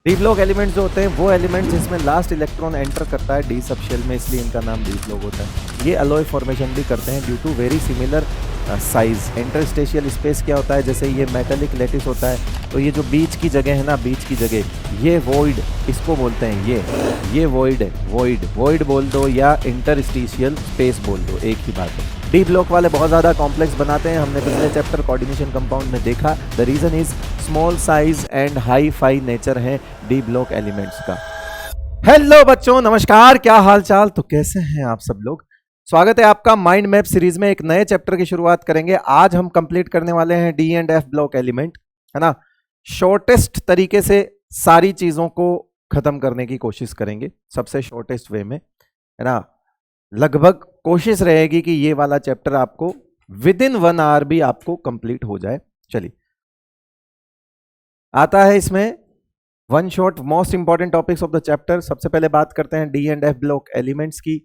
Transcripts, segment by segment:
D block elements जो होते हैं वो एलिमेंट्स जिसमें लास्ट इलेक्ट्रॉन एंटर करता है डी सब शेल में, इसलिए इनका नाम डी ब्लॉक होता है। ये अलॉय फॉर्मेशन भी करते हैं due to very similar size. Interstitial space क्या होता है, जैसे ये मेटालिक लेटिस होता है, तो ये जो बीच की जगह है ना, बीच की जगह ये वॉइड इसको बोलते हैं। ये वॉइड है, वॉइड बोल दो या इंटरस्टेशियल स्पेस बोल दो, एक ही बात है। डी ब्लॉक वाले बहुत ज़्यादा कॉम्प्लेक्स बनाते हैं, हमने पिछले चैप्टर कोऑर्डिनेशन कंपाउंड में देखा। The reason is small size and high phi nature है डी ब्लॉक एलिमेंट्स का। हेलो बच्चों, नमस्कार, क्या हाल चाल, तो कैसे हैं आप सब लोग। स्वागत है आपका माइंड मैप सीरीज में। एक नए चैप्टर की शुरुआत करेंगे। आज हम कंप्लीट करने वाले हैं D and F block element, है ना। शॉर्टेस्ट तरीके से सारी चीजों को खत्म करने की कोशिश करेंगे, सबसे शॉर्टेस्ट वे में, है ना। लगभग कोशिश रहेगी कि ये वाला चैप्टर आपको विद इन 1 आवर भी आपको कंप्लीट हो जाए। चलिए, आता है इसमें one shot most important topics of the chapter. सबसे पहले बात करते हैं D and F block elements की।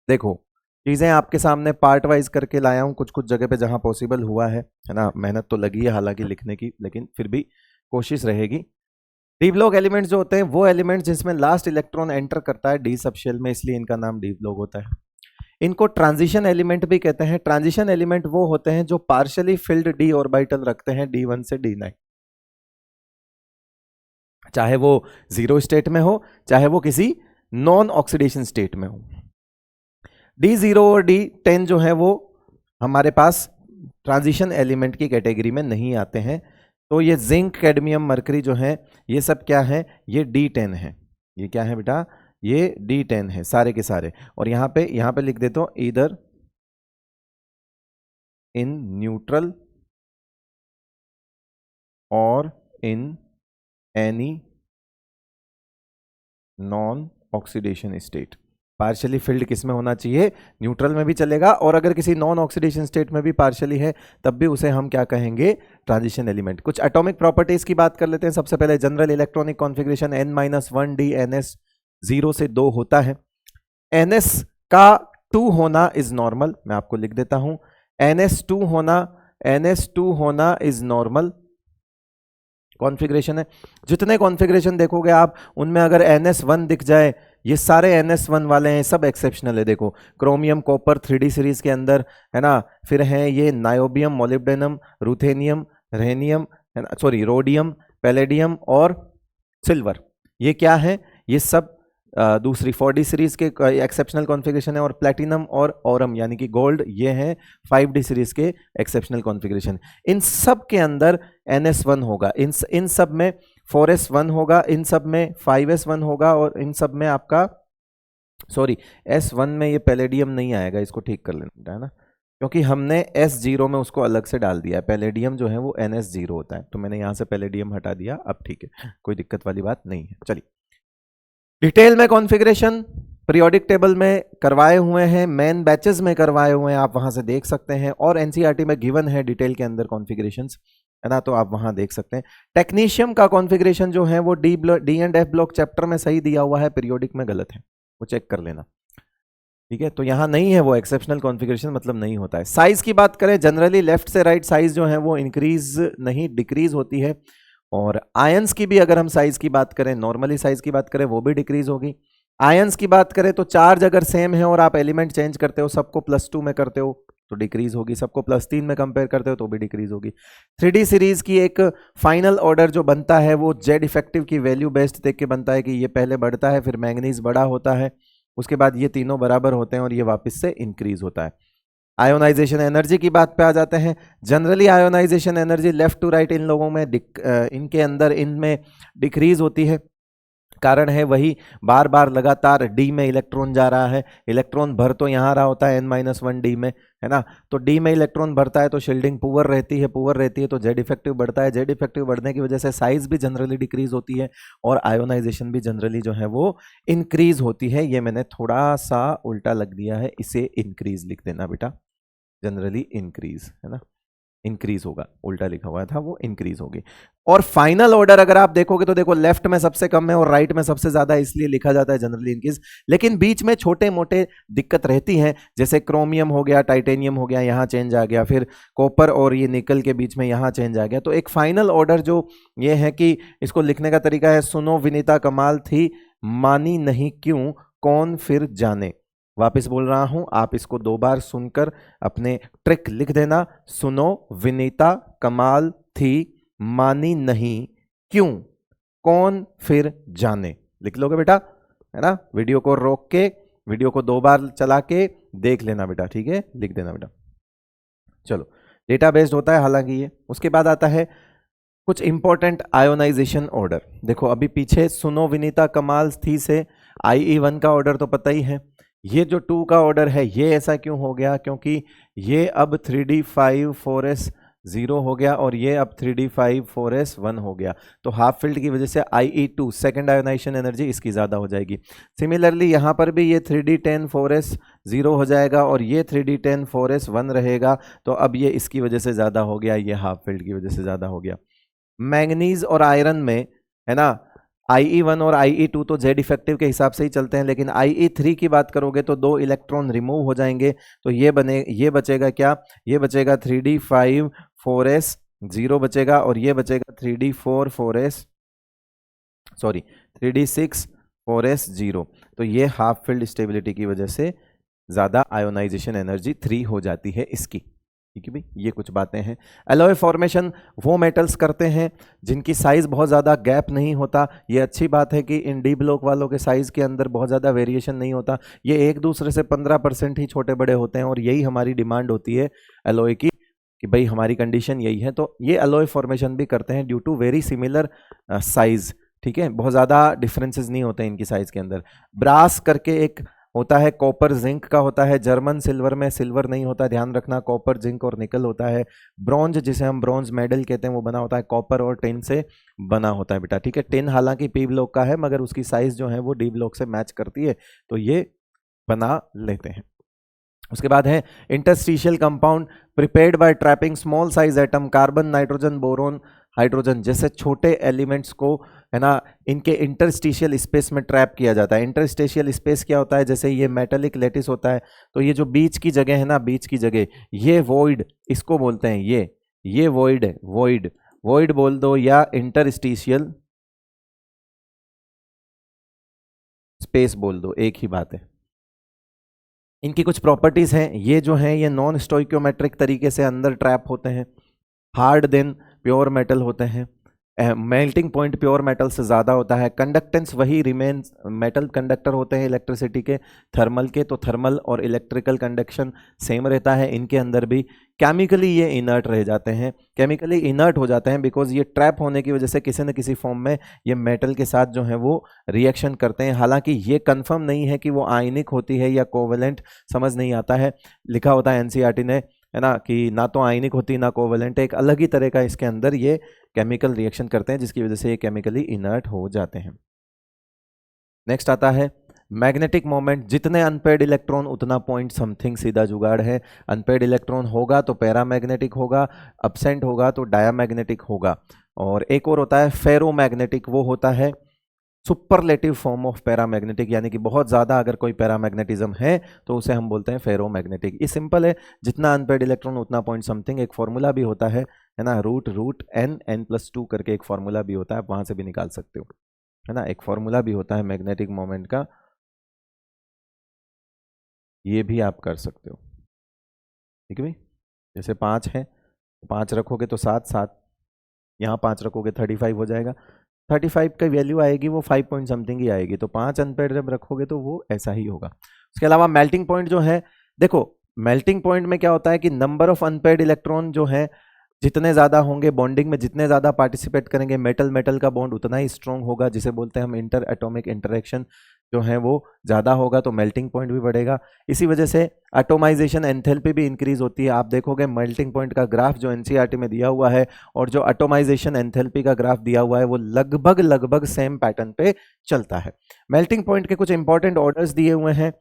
देखो, चीजें आपके सामने पार्ट वाइज करके लाया हूं, कुछ कुछ जगह पे जहां पॉसिबल हुआ है ना। मेहनत तो लगी है हालांकि लिखने की, लेकिन फिर भी कोशिश रहेगी। डी ब्लॉक एलिमेंट्स जो होते हैं वो एलिमेंट्स जिसमें लास्ट इलेक्ट्रॉन एंटर करता है डी सब शेल में, इसलिए इनका नाम डी ब्लॉक होता है। इनको ट्रांजिशन एलिमेंट भी कहते हैं। ट्रांजिशन एलिमेंट वो होते हैं जो पार्शियली फिल्ड डी ऑर्बिटल रखते हैं D1 से D9, चाहे वो जीरो स्टेट में हो, चाहे वो किसी नॉन ऑक्सीडेशन स्टेट में हो। D0 और D10 जो है वो हमारे पास ट्रांजिशन एलिमेंट की कैटेगरी में नहीं आते हैं। तो ये जिंक, कैडमियम, मरकरी जो है, ये सब क्या है, ये D10 है। ये क्या है बेटा, ये D10 है सारे के सारे। और यहाँ पे लिख देता हूं, ईदर इन न्यूट्रल और in any non oxidation state. Partially field किस में होना चाहिए, न्यूट्रल में भी चलेगा, और अगर किसी नॉन ऑक्सीडेशन स्टेट में भी पार्शियली है तब भी उसे हम क्या कहेंगे, ट्रांजिशन एलिमेंट। कुछ एटॉमिक प्रॉपर्टीज की बात कर लेते हैं। सबसे पहले general electronic configuration N-1D NS 0 से 2 होता है। NS का 2 होना इज नॉर्मल, मैं आपको लिख देता हूं। NS2 होना इज नॉर्मल कॉन्फ़िगरेशन है। जितने कॉन्फ़िगरेशन देखोगे आप, उनमें अगर NS1 दिख जाए, ये सारे NS1 वाले हैं, सब एक्सेप्शनल है। देखो, क्रोमियम, कॉपर 3D सीरीज के अंदर, है ना। फिर हैं ये नायोबियम, मोलिब्डेनम, रूथेनियम, रेनियम, है ना, सॉरी, रोडियम, पैलेडियम और सिल्वर। ये क्या है, ये सब दूसरी 4D सीरीज के एक्सेप्शनल कॉन्फ़िगरेशन है। और प्लेटिनम और ऑरम यानी कि गोल्ड, ये हैं 5D सीरीज के एक्सेप्शनल कॉन्फ़िगरेशन। इन सब के अंदर NS1 होगा, इन सब में 4S1 होगा, इन सब में 5S1 होगा, और इन सब में आपका, सॉरी, S1 में ये पैलेडियम नहीं आएगा, इसको ठीक कर लेना है ना, क्योंकि हमने S0 में उसको अलग से डाल दिया है। पैलेडियम जो है वो NS0 होता है, तो मैंने यहाँ से पैलेडियम हटा दिया। अब ठीक है, कोई दिक्कत वाली बात नहीं है। चलिए, डिटेल में कॉन्फ़िगरेशन पीरियोडिक टेबल में करवाए हुए हैं, मेन बैचेस में करवाए हुए हैं, आप वहां से देख सकते हैं। और एनसीईआरटी में गिवन है डिटेल के अंदर कॉन्फ़िगरेशंस, है ना, तो आप वहां देख सकते हैं। टेक्नीशियम का कॉन्फ़िगरेशन जो है वो D and F block chapter में सही दिया हुआ है, पीरियोडिक में गलत है, वो चेक कर लेना, ठीक है। तो यहाँ नहीं है वो एक्सेप्शनल कॉन्फ़िगरेशन, मतलब नहीं होता है। साइज की बात करें, जनरली लेफ्ट से राइट साइज जो है वो इंक्रीज नहीं डिक्रीज होती है। और आयंस की भी अगर हम साइज की बात करें, नॉर्मली साइज की बात करें, वो भी डिक्रीज होगी। आयंस की बात करें तो चार्ज अगर सेम है और आप एलिमेंट चेंज करते हो, सबको +2 में करते हो तो डिक्रीज होगी, सबको +3 में कंपेयर करते हो तो भी डिक्रीज होगी। 3D सीरीज की एक फाइनल ऑर्डर जो बनता है वो जेड इफेक्टिव की वैल्यू बेस्ड देख के बनता है, कि ये पहले बढ़ता है, फिर मैंगनीज बड़ा होता है, उसके बाद ये तीनों बराबर होते हैं और ये वापस से इंक्रीज होता है। आयोनाइजेशन एनर्जी की बात पे आ जाते हैं। Generally ionisation energy left to right इन लोगों में इनके अंदर इनमें डिक्रीज होती है। कारण है वही, बार बार लगातार डी में इलेक्ट्रॉन जा रहा है। इलेक्ट्रॉन भर तो यहाँ रहा होता है N-1 डी में, है ना, तो डी में इलेक्ट्रॉन भरता है तो शील्डिंग पुअर रहती है तो जेड इफेक्टिव बढ़ता है। जेड इफेक्टिव बढ़ने की वजह से साइज भी जनरली डिक्रीज होती है और आयोनाइजेशन भी जनरली जो है वो इंक्रीज होती है। ये मैंने थोड़ा सा उल्टा लग दिया है, इसे इंक्रीज लिख देना बेटा, जनरली इंक्रीज, है ना। इंक्रीज होगा, उल्टा लिखा हुआ था वो इंक्रीज होगी। और फाइनल ऑर्डर अगर आप देखोगे तो देखो लेफ्ट में सबसे कम है और राइट में सबसे ज्यादा, इसलिए लिखा जाता है जनरली इंक्रीज। लेकिन बीच में छोटे मोटे दिक्कत रहती हैं, जैसे क्रोमियम हो गया, टाइटेनियम हो गया, यहां चेंज आ गया, फिर कॉपर और ये निकल के बीच में यहां चेंज आ गया। तो एक फाइनल ऑर्डर जो ये है कि इसको लिखने का तरीका है, सुनो विनीता कमाल थी, मानी नहीं क्यों, कौन फिर जाने। वापस बोल रहा हूं, आप इसको 2 बार सुनकर अपने ट्रिक लिख देना। सुनो विनीता कमाल थी, मानी नहीं क्यों, कौन फिर जाने। लिख लोगे बेटा, है ना। वीडियो को रोक के वीडियो को 2 बार चला के देख लेना बेटा, ठीक है, लिख देना बेटा। चलो, डेटा बेस्ड होता है हालांकि ये। उसके बाद आता है कुछ इंपॉर्टेंट आयोनाइजेशन ऑर्डर। देखो अभी पीछे सुनो विनीता कमाल थी से IE1 का ऑर्डर तो पता ही है। ये जो 2 का ऑर्डर है ये ऐसा क्यों हो गया, क्योंकि ये अब 3d5 4s 0 हो गया और ये अब 3d5 4s 1 हो गया। तो हाफ फील्ड की वजह से IE2 सेकेंड आयोनाइजेशन एनर्जी इसकी ज़्यादा हो जाएगी। सिमिलरली यहाँ पर भी ये 3d10 4s 0 हो जाएगा और ये 3d10 4s 1 रहेगा। तो अब ये इसकी वजह से ज़्यादा हो गया, ये हाफ फील्ड की वजह से ज़्यादा हो गया। मैंगनीज और आयरन में, है ना, IE1 और IE2 तो जेड इफेक्टिव के हिसाब से ही चलते हैं, लेकिन IE3 की बात करोगे तो 2 इलेक्ट्रॉन रिमूव हो जाएंगे। तो ये बचेगा क्या, ये बचेगा 3d5 4s 0 बचेगा और ये बचेगा 3d4 4s 3d6 4s 0। तो ये हाफ फील्ड स्टेबिलिटी की वजह से ज़्यादा आयोनाइजेशन एनर्जी 3 हो जाती है इसकी। ठीक है भाई, ये कुछ बातें हैं। एलॉय फॉर्मेशन वो मेटल्स करते हैं जिनकी साइज बहुत ज़्यादा गैप नहीं होता। ये अच्छी बात है कि इन डी ब्लॉक वालों के साइज के अंदर बहुत ज़्यादा वेरिएशन नहीं होता, ये एक दूसरे से 15% ही छोटे बड़े होते हैं और यही हमारी डिमांड होती है एलॉय की, कि भाई हमारी कंडीशन यही है। तो ये एलॉय फॉर्मेशन भी करते हैं due to very similar size. ठीक है, बहुत ज़्यादा डिफरेंसेस नहीं होते इनकी साइज के अंदर। ब्रास करके एक होता है, कॉपर जिंक का होता है, जर्मन सिल्वर में सिल्वर नहीं होता, ध्यान रखना, कॉपर जिंक और निकल होता है। ब्रॉन्ज जिसे हम ब्रॉन्ज मेडल कहते हैं वो बना होता है कॉपर और टिन से बना होता है बेटा। ठीक है, टिन हालांकि पी ब्लॉक का है मगर उसकी साइज जो है वो डी ब्लॉक से मैच करती है, तो ये बना लेते हैं। उसके बाद है interstitial compound prepared by trapping small size atom, carbon nitrogen boron hydrogen जैसे छोटे एलिमेंट्स को, है ना, इनके इंटरस्टिशियल स्पेस में ट्रैप किया जाता है। इंटरस्टिशियल स्पेस क्या होता है, जैसे ये मेटेलिक लेटिस होता है, तो ये जो बीच की जगह है ना, बीच की जगह, ये वॉइड इसको बोलते हैं, ये वॉइड है, वॉइड बोल दो या इंटरस्टिशियल स्पेस बोल दो, एक ही बात है। इनकी कुछ प्रॉपर्टीज हैं, ये जो हैं ये नॉन स्टोइक्योमेट्रिक तरीके से अंदर ट्रैप होते हैं, हार्ड देन प्योर मेटल होते हैं, मेल्टिंग पॉइंट प्योर मेटल से ज़्यादा होता है, कंडक्टेंस वही रिमेन, मेटल कंडक्टर होते हैं इलेक्ट्रिसिटी के, थर्मल के, तो थर्मल और इलेक्ट्रिकल कंडक्शन सेम रहता है इनके अंदर भी। केमिकली ये इनर्ट रह जाते हैं, केमिकली इनर्ट हो जाते हैं बिकॉज ये ट्रैप होने की वजह से किसी न किसी फॉर्म में ये मेटल के साथ जो है वो रिएक्शन करते हैं। हालांकि ये कंफर्म नहीं है कि वो आयनिक होती है या कोवेलेंट, समझ नहीं आता है, लिखा होता है NCERT ने, है ना, कि ना तो आयनिक होती ना कोवेलेंट, एक अलग ही तरह का इसके अंदर ये केमिकल रिएक्शन करते हैं जिसकी वजह से ये केमिकली इनर्ट हो जाते हैं। नेक्स्ट आता है मैग्नेटिक मोमेंट, जितने अनपेड इलेक्ट्रॉन उतना पॉइंट समथिंग, सीधा जुगाड़ है। अनपेड इलेक्ट्रॉन होगा तो पैरामैग्नेटिक होगा, अब्सेंट होगा तो डायामैग्नेटिक होगा। और एक और होता है फेरोमैग्नेटिक, वो होता है सुपरलेटिव फॉर्म ऑफ पैरामैग्नेटिक, यानी कि बहुत ज़्यादा अगर कोई पैरामैग्नेटिज्म है तो उसे हम बोलते हैं फेरोमैग्नेटिक। ये सिंपल है, जितना अनपेड इलेक्ट्रॉन उतना पॉइंट समथिंग। एक फॉर्मूला भी होता है ना, रूट n+2 करके एक फॉर्मूला भी होता है, आप वहाँ से भी निकाल सकते हो, है ना, एक फॉर्मूला भी होता है मैग्नेटिक मोमेंट का, ये भी आप कर सकते हो। ठीक है भाई, जैसे 5 है, 5 रखोगे तो 7, यहाँ 5 रखोगे 35 हो जाएगा, 35 का वैल्यू आएगी वो 5 पॉइंट समथिंग ही आएगी, तो 5 अनपेड जब रखोगे तो वो ऐसा ही होगा। उसके अलावा मेल्टिंग पॉइंट जो है, देखो मेल्टिंग पॉइंट में क्या होता है कि नंबर ऑफ अनपेड इलेक्ट्रॉन जो है जितने ज़्यादा होंगे, बॉन्डिंग में जितने ज़्यादा पार्टिसिपेट करेंगे, मेटल मेटल का बॉन्ड उतना ही स्ट्रॉन्ग होगा, जिसे बोलते हैं हम इंटर एटॉमिक इंटरेक्शन जो है वो ज़्यादा होगा, तो मेल्टिंग पॉइंट भी बढ़ेगा। इसी वजह से एटोमाइजेशन एंथैल्पी भी इंक्रीज होती है। आप देखोगे मेल्टिंग पॉइंट का ग्राफ जो NCERT में दिया हुआ है और जो एटोमाइजेशन एंथैल्पी का ग्राफ दिया हुआ है वो लगभग सेम पैटर्न पे चलता है। मेल्टिंग पॉइंट के कुछ इंपॉर्टेंट ऑर्डर्स दिए हुए हैं,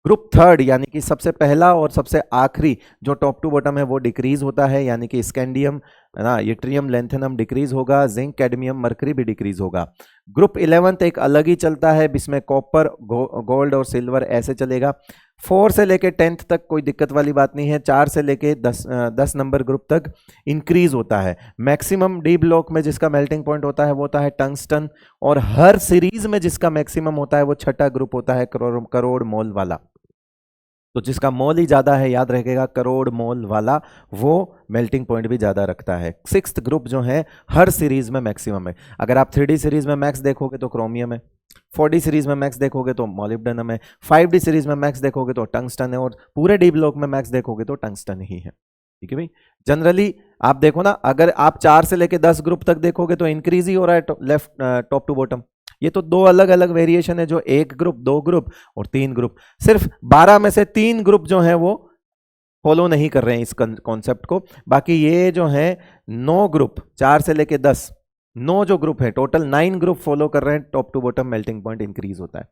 ग्रुप थर्ड यानी कि सबसे पहला और सबसे आखिरी जो टॉप टू बॉटम है वो डिक्रीज होता है, यानी कि स्कैंडियम है ना, यट्रियम लैंथेनम डिक्रीज होगा, जिंक कैडमियम मरकरी भी डिक्रीज होगा। ग्रुप 11 एक अलग ही चलता है, इसमें कॉपर गोल्ड और सिल्वर ऐसे चलेगा। 4 से लेके 10th तक कोई दिक्कत वाली बात नहीं है, 4 से लेके 10 नंबर ग्रुप तक इंक्रीज होता है। मैक्सिमम डी ब्लॉक में जिसका मेल्टिंग पॉइंट होता है वो होता है टंगस्टन, और हर सीरीज में जिसका मैक्सिमम होता है वो छठा ग्रुप होता है करोड़ मोल वाला। तो जिसका मोल ही ज्यादा है, याद रखेगा करोड़ मोल वाला, वो मेल्टिंग पॉइंट भी ज्यादा रखता है। 6th ग्रुप जो है हर सीरीज में मैक्सिमम है। अगर आप 3D सीरीज में मैक्स देखोगे तो क्रोमियम है, 4D सीरीज में मैक्स देखोगे तो मॉलिब्डेनम है, 5D सीरीज में मैक्स देखोगे तो टंगस्टन है, और पूरे डी ब्लॉक में मैक्स देखोगे तो टंगस्टन ही है। ठीक है भाई, जनरली आप देखो ना, अगर आप 4 से लेके 10 ग्रुप तक देखोगे तो इंक्रीज ही हो रहा है लेफ्ट टॉप टू बॉटम। ये तो दो अलग अलग वेरिएशन है, जो 1 ग्रुप, 2 ग्रुप और 3 ग्रुप। सिर्फ 12 में से 3 ग्रुप जो है वो फॉलो नहीं कर रहे हैं इस कॉन्सेप्ट को, बाकी ये जो है 9 ग्रुप, 4 से लेके 10, 9 जो ग्रुप है टोटल 9 ग्रुप फॉलो कर रहे हैं, top to bottom melting point increase होता है।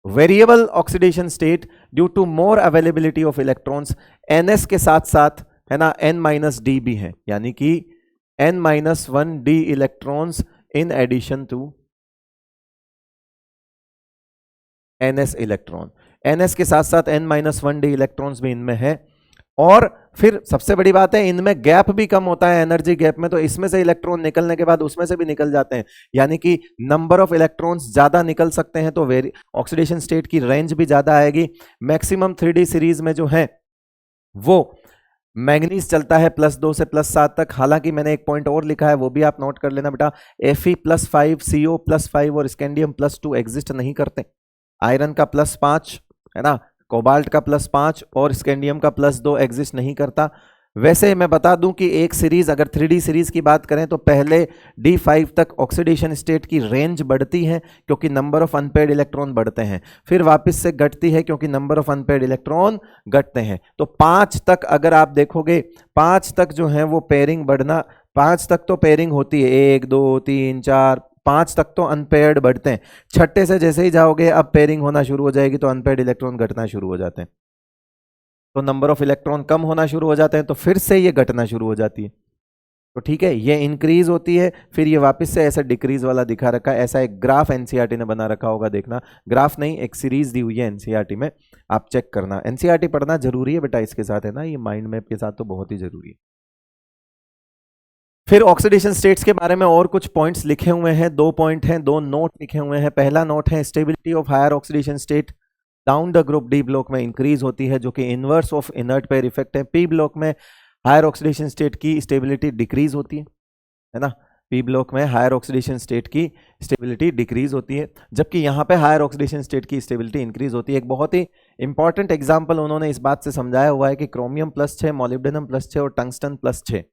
Variable oxidation state due to more availability of electrons, NS के साथ साथ है ना N-D भी है, यानी कि N-1D electrons in addition to NS electron. NS के साथ साथ N-1D इलेक्ट्रॉन्स भी इनमें है, और फिर सबसे बड़ी बात है इनमें गैप भी कम होता है एनर्जी गैप में, तो इसमें से इलेक्ट्रॉन निकलने के बाद उसमें से भी निकल जाते हैं, यानी कि नंबर ऑफ इलेक्ट्रॉन्स ज्यादा निकल सकते हैं, तो ऑक्सीडेशन स्टेट की रेंज भी ज्यादा आएगी। मैक्सिमम 3D सीरीज में जो है वो मैंगनीज चलता है +2 से +7 तक। हालांकि मैंने एक पॉइंट और लिखा है, वो भी आप नोट कर लेना बेटा, Fe+5 CO+5 और स्कैंडियम +2 एग्जिस्ट नहीं करते। आयरन का +5 है ना, कोबाल्ट का +5 और स्कैंडियम का +2 एग्जिस्ट नहीं करता। वैसे मैं बता दूं कि एक सीरीज, अगर 3D सीरीज की बात करें तो पहले D5 तक ऑक्सीडेशन स्टेट की रेंज बढ़ती है क्योंकि नंबर ऑफ अनपेयर्ड इलेक्ट्रॉन बढ़ते हैं, फिर वापस से घटती है क्योंकि नंबर ऑफ अनपेयर्ड इलेक्ट्रॉन घटते हैं। तो 5 तक अगर आप देखोगे, 5 तक जो है वो पेयरिंग बढ़ना, 5 तक तो पेयरिंग होती है, 1 2 3 4 5 तक तो अनपेयर्ड बढ़ते हैं। छठे से जैसे ही जाओगे अब पेयरिंग होना शुरू हो जाएगी, तो अनपेयर्ड इलेक्ट्रॉन घटना शुरू हो जाते हैं, तो नंबर ऑफ इलेक्ट्रॉन कम होना शुरू हो जाते हैं, तो फिर से ये घटना शुरू हो जाती है। तो ठीक है, ये इंक्रीज होती है, फिर ये वापस से ऐसा डिक्रीज वाला दिखा रखा है। ऐसा एक ग्राफ एनसीईआरटी ने बना रखा होगा, देखना, ग्राफ नहीं एक सीरीज दी हुई है एनसीईआरटी में, आप चेक करना। एनसीईआरटी पढ़ना जरूरी है बेटा, इसके साथ है ना, ये माइंड मैप के साथ तो बहुत ही जरूरी है। फिर ऑक्सीडेशन स्टेट्स के बारे में और कुछ पॉइंट्स लिखे हुए हैं, 2 पॉइंट हैं, 2 नोट लिखे हुए हैं। पहला नोट है stability of higher oxidation state down the group d block में इंक्रीज होती है, जो कि inverse of inert pair effect है। पी ब्लॉक में हायर ऑक्सीडेशन स्टेट की स्टेबिलिटी डिक्रीज होती है ना, पी ब्लॉक में हायर ऑक्सीडेशन स्टेट की स्टेबिलिटी डिक्रीज होती है, जबकि यहाँ पे हायर ऑक्सीडेशन स्टेट की स्टेबिलिटी इंक्रीज होती है। एक बहुत ही इंपॉर्टेंट एग्जांपल उन्होंने इस बात से समझाया हुआ है कि क्रोमियम +6, मॉलिब्डेनम +6 और टंगस्टन +6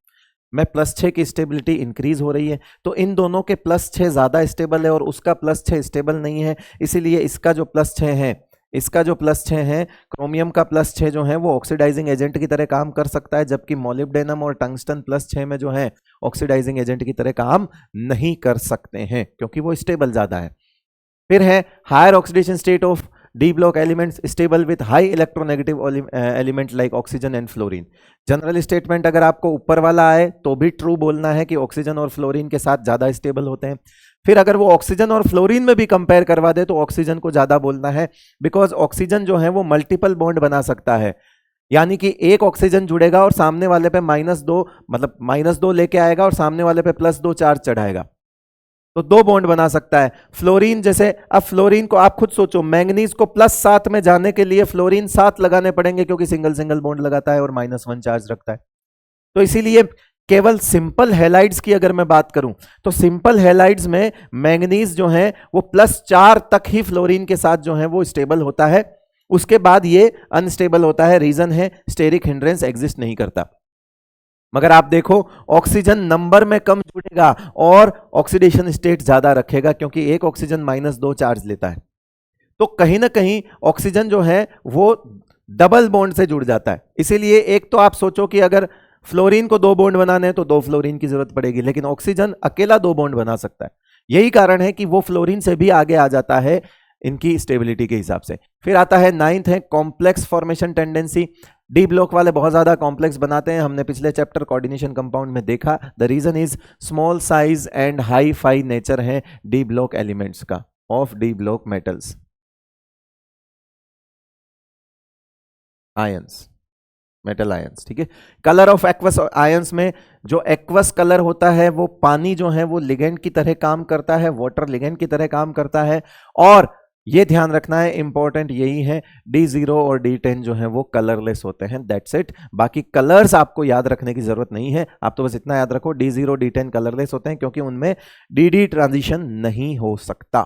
में +6 की स्टेबिलिटी इंक्रीज हो रही है, तो इन दोनों के +6 ज्यादा स्टेबल है और उसका +6 स्टेबल नहीं है, इसीलिए इसका जो +6 है, इसका जो +6 है, क्रोमियम का +6 जो है वो ऑक्सीडाइजिंग एजेंट की तरह काम कर सकता है, जबकि मॉलिब्डेनम और टंगस्टन +6 में जो है ऑक्सीडाइजिंग एजेंट की तरह काम नहीं कर सकते हैं क्योंकि वो स्टेबल ज्यादा है। फिर है higher oxidation state of d block elements stable with high electronegative element like oxygen and fluorine. General statement अगर आपको ऊपर वाला आए तो भी ट्रू बोलना है कि ऑक्सीजन और फ्लोरीन के साथ ज्यादा स्टेबल होते हैं। फिर अगर वो ऑक्सीजन और फ्लोरीन में भी कंपेयर करवा दे तो ऑक्सीजन को ज्यादा बोलना है, बिकॉज ऑक्सीजन जो है वो मल्टीपल बॉन्ड बना सकता है, यानी कि एक ऑक्सीजन जुड़ेगा और सामने वाले पे -2 मतलब -2 लेके आएगा और सामने वाले पे +2 चार्ज चढ़ाएगा, तो 2 बॉन्ड बना सकता है। फ्लोरीन जैसे, अब फ्लोरीन को आप खुद सोचो, मैंगनीज को +7 में जाने के लिए फ्लोरीन 7 लगाने पड़ेंगे क्योंकि सिंगल बॉन्ड लगाता है और -1 चार्ज रखता है। तो इसीलिए केवल सिंपल हैलाइड्स की अगर मैं बात करूं तो सिंपल हैलाइड्स में मैंगनीज जो है वो +4 तक ही फ्लोरीन के साथ जो है वो स्टेबल होता है, उसके बाद ये अनस्टेबल होता है। रीजन है स्टेरिक हिंड्रेंस एग्जिस्ट नहीं करता। मगर आप देखो ऑक्सीजन नंबर में कम जुड़ेगा और ऑक्सीडेशन स्टेट ज्यादा रखेगा क्योंकि एक ऑक्सीजन -2 चार्ज लेता है, तो कहीं ना कहीं ऑक्सीजन जो है वो डबल बॉन्ड से जुड़ जाता है। इसीलिए एक तो आप सोचो कि अगर फ्लोरीन को 2 बॉन्ड बनाने हैं तो 2 फ्लोरीन की जरूरत पड़ेगी, लेकिन ऑक्सीजन अकेला 2 बॉन्ड बना सकता है। यही कारण है कि वो फ्लोरीन से भी आगे आ जाता है इनकी स्टेबिलिटी के हिसाब से। फिर आता है 9th है complex formation tendency. D block वाले बहुत ज्यादा कॉम्प्लेक्स बनाते हैं, हमने पिछले चैप्टर कोऑर्डिनेशन कंपाउंड में देखा। The reason is small size and high phi nature है डी ब्लॉक एलिमेंट्स का of d block metals ions, metal ions. ठीक है, कलर ऑफ एक्वस आयंस में जो एक्वस कलर होता है वो पानी जो है वो लिगेंड की तरह काम करता है, वाटर लिगेंड की तरह काम करता है। और ये ध्यान रखना है, इंपॉर्टेंट यही है, D0 और D10 जो है वो कलरलेस होते हैं, दैट्स इट। बाकी कलर्स आपको याद रखने की जरूरत नहीं है, आप तो बस इतना याद रखो D0 D10 कलरलेस होते हैं क्योंकि उनमें DD ट्रांजिशन नहीं हो सकता।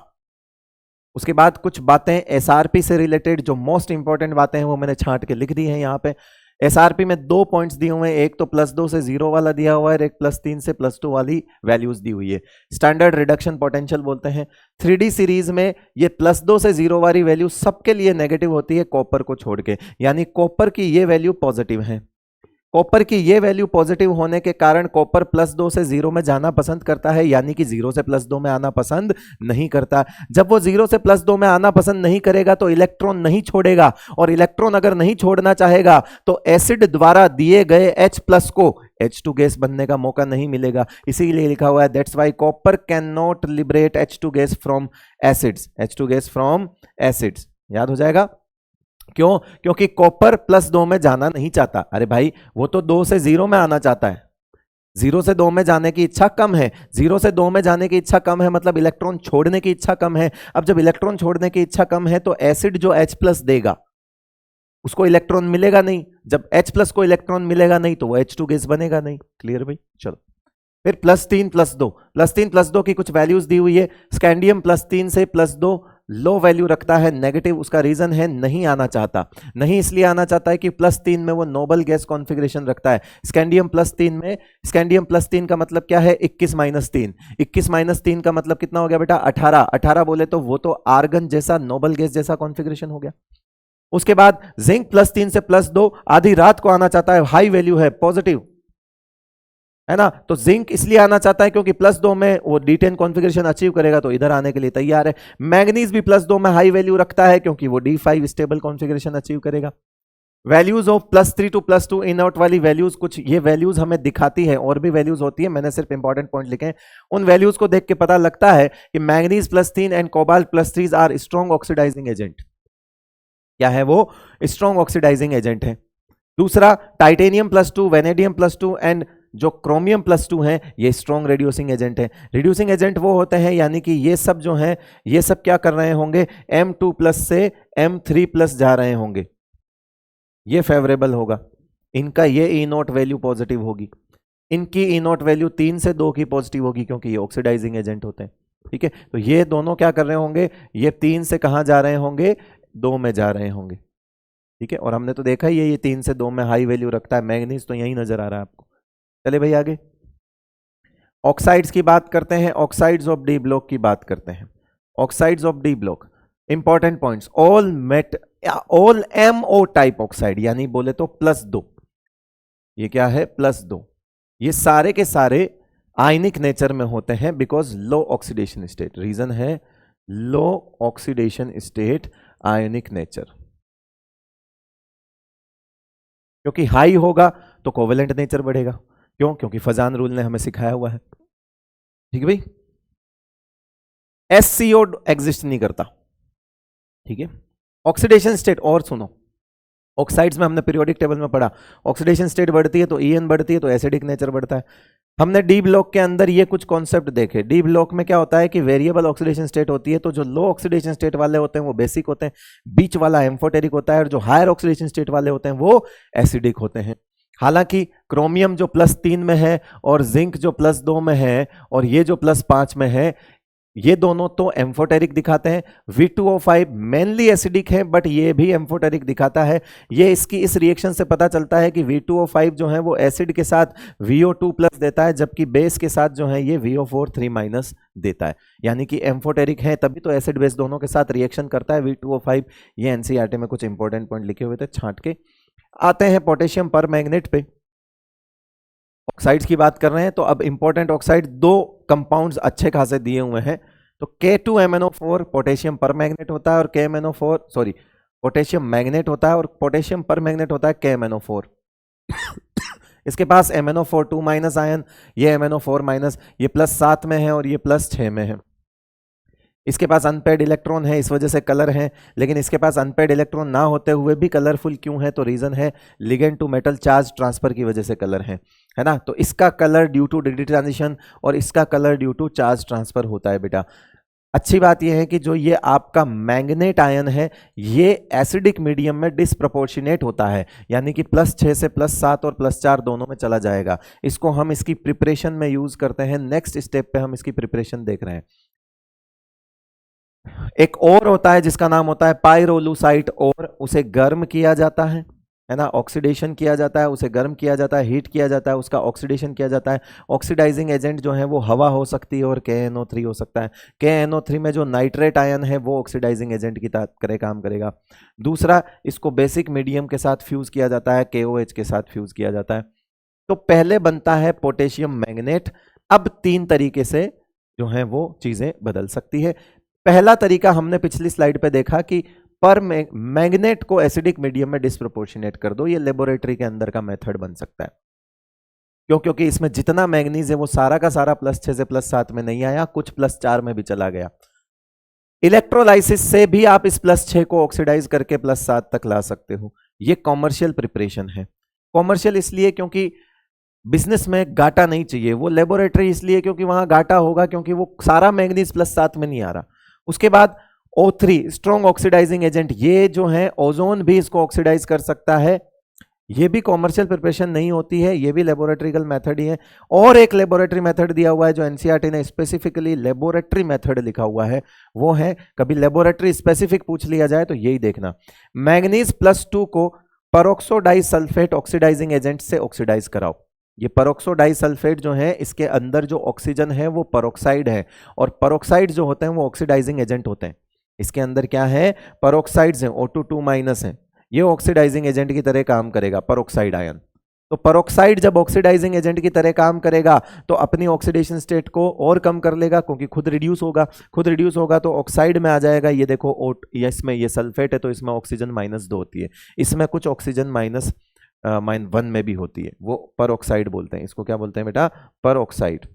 उसके बाद कुछ बातें SRP से रिलेटेड, जो मोस्ट इंपॉर्टेंट बातें हैं वो मैंने छांट के लिख दी हैं यहाँ पे। SRP में 2 पॉइंट्स दिए हुए हैं, एक तो +2 से 0 वाला दिया हुआ है, एक +3 से +2 वाली वैल्यूज दी हुई है। स्टैंडर्ड रिडक्शन पोटेंशियल बोलते हैं। 3D सीरीज में ये +2 से 0 वाली वैल्यू सबके लिए नेगेटिव होती है कॉपर को छोड़ के, यानी कॉपर की ये वैल्यू पॉजिटिव है। कॉपर की ये वैल्यू पॉजिटिव होने के कारण कॉपर +2 से 0 में जाना पसंद करता है, यानी कि 0 से +2 में आना पसंद नहीं करता। जब वो 0 से +2 में आना पसंद नहीं करेगा तो इलेक्ट्रॉन नहीं छोड़ेगा, और इलेक्ट्रॉन अगर नहीं छोड़ना चाहेगा तो एसिड द्वारा दिए गए H+ को H2 गैस बनने का मौका नहीं मिलेगा। इसीलिए लिखा हुआ है that's why copper can not liberate H2 gas from acids, H2 gas from acids. याद हो जाएगा क्यों? क्योंकि कॉपर +2 में जाना नहीं चाहता। अरे भाई वो तो 2 से 0 में आना चाहता है, 0 से 2 में जाने की इच्छा कम है। 0 से 2 में जाने की इच्छा कम है मतलब इलेक्ट्रॉन छोड़ने की इच्छा कम है। अब जब इलेक्ट्रॉन छोड़ने की इच्छा कम है तो एसिड जो H+ देगा उसको इलेक्ट्रॉन मिलेगा नहीं, जब H+ को इलेक्ट्रॉन मिलेगा नहीं तो वो H2 गैस बनेगा नहीं। क्लियर भाई? चलो फिर +3 +2 की कुछ वैल्यूज दी हुई है। स्कैंडियम +3 से +2 लो वैल्यू रखता है, नेगेटिव। उसका रीजन है नहीं आना चाहता, नहीं इसलिए आना चाहता है कि +3 में वो नोबल गैस कॉन्फ़िगरेशन रखता है। स्कैंडियम +3 का मतलब क्या है? 21-3। 21-3 का मतलब कितना हो गया बेटा? 18 बोले तो वो तो आर्गन जैसा, नोबल गैस जैसा कॉन्फ़िगरेशन हो गया। उसके बाद जिंक +3 से +2 आधी रात को आना चाहता है, हाई वैल्यू है, पॉजिटिव है ना। तो जिंक इसलिए आना चाहता है क्योंकि +2 में वो D10 कॉन्फ़िगरेशन अचीव करेगा तो इधर आने के लिए तैयार है। मैग्नीज भी +2 में हाई वैल्यू रखता है क्योंकि वो D5 स्टेबल कॉन्फ़िगरेशन अचीव करेगा। वैल्यूज ऑफ +3 to +2 इनआउट वाली वैल्यूज, कुछ ये वैल्यूज हमें दिखाती है, और भी वैल्यूज होती है, मैंने सिर्फ इंपॉर्टेंट पॉइंट लिखे हैं। उन वैल्यूज को देख के पता लगता है कि manganese +3 and cobalt +3 are strong oxidising agent. क्या है वो? स्ट्रॉन्ग ऑक्सीडाइजिंग एजेंट है। दूसरा टाइटेनियम +2, वेनेडियम +2 एंड जो क्रोमियम +2 हैं ये स्ट्रॉन्ग रिड्यूसिंग एजेंट है। रिड्यूसिंग एजेंट वो होते हैं यानी कि ये सब जो हैं ये सब क्या कर रहे होंगे? M2+ से M3+ जा रहे होंगे, ये फेवरेबल होगा। इनका ये E0 वैल्यू पॉजिटिव होगी, इनकी E0 वैल्यू 3 से 2 की पॉजिटिव होगी क्योंकि ये ऑक्सीडाइजिंग एजेंट होते हैं। ठीक है, तो ये दोनों क्या कर रहे होंगे? ये 3 से कहां जा रहे होंगे? 2 में जा रहे होंगे। ठीक है, और हमने तो देखा ही है ये 3 से 2 में हाई वैल्यू रखता है। मैग्नीज तो यही नजर आ रहा है आपको। चले भाई आगे ऑक्साइड्स की बात करते हैं, ऑक्साइड्स ऑफ डी ब्लॉक की बात करते हैं। Oxides of d block important points, all MO type oxide, यानी बोले तो +2, ये क्या है? +2, ये सारे के सारे आयनिक नेचर में होते हैं because low oxidation state. Reason है low oxidation state, ionic nature. क्योंकि हाई होगा तो कोवेलेंट नेचर बढ़ेगा। क्यों? क्योंकि फजान रूल ने हमें सिखाया हुआ है। ठीक है भाई, SCO एग्जिस्ट नहीं करता। ठीक है, ऑक्सीडेशन स्टेट, और सुनो, ऑक्साइड्स में हमने पीरियोडिक टेबल में पढ़ा, ऑक्सीडेशन स्टेट बढ़ती है तो EN बढ़ती है तो एसिडिक नेचर बढ़ता है। हमने डी ब्लॉक के अंदर ये कुछ कॉन्सेप्ट देखे। डी ब्लॉक में क्या होता है कि वेरिएबल ऑक्सीडेशन स्टेट होती है, तो जो लो ऑक्सीडेशन स्टेट वाले होते हैं वो बेसिक होते हैं, बीच वाला एम्फोटेरिक होता है, और जो हायर ऑक्सीडेशन स्टेट वाले होते हैं वो एसिडिक होते हैं। हालांकि क्रोमियम जो +3 में है और जिंक जो +2 में है और ये जो +5 में है, ये दोनों तो एम्फोटेरिक दिखाते हैं। V2O5 मेनली एसिडिक है बट ये भी एम्फोटेरिक दिखाता है। ये इसकी इस रिएक्शन से पता चलता है कि V2O5 जो है वो एसिड के साथ VO2+ देता है, जबकि बेस के साथ जो है ये VO4 3- देता है, यानी कि एम्फोटेरिक है तभी तो एसिड बेस दोनों के साथ रिएक्शन करता है V2O5। ये NCERT में कुछ इंपॉर्टेंट पॉइंट लिखे हुए थे, छांट के आते हैं पोटेशियम पर मैग्नेट पे। ऑक्साइड्स की बात कर रहे हैं तो अब इंपॉर्टेंट ऑक्साइड, 2 कंपाउंड्स अच्छे खासे दिए हुए हैं, तो K2MnO4 पोटेशियम पर मैग्नेट होता है और KMnO4 सॉरी पोटेशियम मैग्नेट होता है और पोटेशियम पर मैग्नेट होता है KMnO4। इसके पास MnO4 2 माइनस आयन, ये MnO4 माइनस, ये +7 में है और ये +6 में है। इसके पास अनपेड इलेक्ट्रॉन है, इस वजह से कलर है, लेकिन इसके पास अनपेड इलेक्ट्रॉन ना होते हुए भी कलरफुल क्यों है? तो रीजन है ligand to metal charge transfer की वजह से कलर है ना। तो इसका colour due to d transition और इसका colour due to charge transfer होता है बेटा। अच्छी बात यह है कि जो ये आपका मैग्नेट आयन है ये एसिडिक मीडियम में डिसप्रपोर्शनेट होता है, यानी कि +6 से +7 और +4 दोनों में चला जाएगा। इसको हम इसकी प्रिपरेशन में यूज करते हैं। नेक्स्ट स्टेप पे हम इसकी प्रिपरेशन देख रहे हैं। एक और होता है जिसका नाम होता है पाइरोलूसाइट, और उसे गर्म किया जाता है ना, ऑक्सीडेशन किया जाता है, उसे गर्म किया जाता है, हीट किया जाता है, उसका ऑक्सीडेशन किया जाता है। ऑक्सीडाइजिंग एजेंट जो है वो हवा हो सकती है और KNO3 हो सकता है। KNO3 में जो नाइट्रेट आयन है वो ऑक्सीडाइजिंग एजेंट की तरह काम करेगा। दूसरा, इसको बेसिक मीडियम के साथ फ्यूज किया जाता है, KOH के साथ फ्यूज किया जाता है। तो पहले बनता है पोटेशियम मैग्नेट। अब 3 तरीके से जो है वो चीजें बदल सकती है। पहला तरीका हमने पिछली स्लाइड पे देखा कि पर मैग्नेट को एसिडिक मीडियम में डिस्प्रोपोर्शनेट कर दो। ये लेबोरेटरी के अंदर का मेथड बन सकता है। क्यों? क्योंकि इसमें जितना मैग्नीज है वो सारा का सारा +6 से +7 में नहीं आया, कुछ +4 में भी चला गया। इलेक्ट्रोलाइसिस से भी आप इस +6 को ऑक्सीडाइज करके +7 तक ला सकते हो। ये कॉमर्शियल प्रिपरेशन है। कॉमर्शियल इसलिए क्योंकि बिजनेस में घाटा नहीं चाहिए, वो लेबोरेटरी इसलिए क्योंकि वहां घाटा होगा, क्योंकि वो सारा मैग्नीज +7 में नहीं आ रहा। उसके बाद O3 स्ट्रॉन्ग ऑक्सीडाइजिंग एजेंट, ये जो है ओजोन भी इसको ऑक्सीडाइज कर सकता है। ये भी कॉमर्शियल प्रिपरेशन नहीं होती है, ये भी लेबोरेटरीकल मेथड ही है। और एक लेबोरेटरी मेथड दिया हुआ है जो एनसीईआरटी ने स्पेसिफिकली लेबोरेटरी मेथड लिखा हुआ है, वो है, कभी लेबोरेटरी स्पेसिफिक पूछ लिया जाए तो यही देखना, मैग्नीज +2 को परऑक्सो डाइसल्फेट ऑक्सीडाइजिंग एजेंट से ऑक्सीडाइज कराओ। ये परऑक्सो डाइसल्फेट जो है इसके अंदर जो ऑक्सीजन है वो परऑक्साइड है, और परऑक्साइड जो होते हैं वो ऑक्सीडाइजिंग एजेंट होते हैं। इसके अंदर क्या है? परऑक्साइड्स हैं, O2 है, ये ऑक्सीडाइजिंग एजेंट की तरह काम करेगा, परऑक्साइड आयन। तो परऑक्साइड जब ऑक्सीडाइजिंग एजेंट की तरह काम करेगा तो अपनी ऑक्सीडेशन स्टेट को और कम कर लेगा, क्योंकि खुद रिड्यूस होगा तो ऑक्साइड में आ जाएगा। ये देखो इसमें ये सल्फेट है तो इसमें ऑक्सीजन -2 होती है, इसमें कुछ ऑक्सीजन -1 में भी होती है, वो परऑक्साइड बोलते हैं। इसको क्या बोलते हैं बेटा? परऑक्साइड।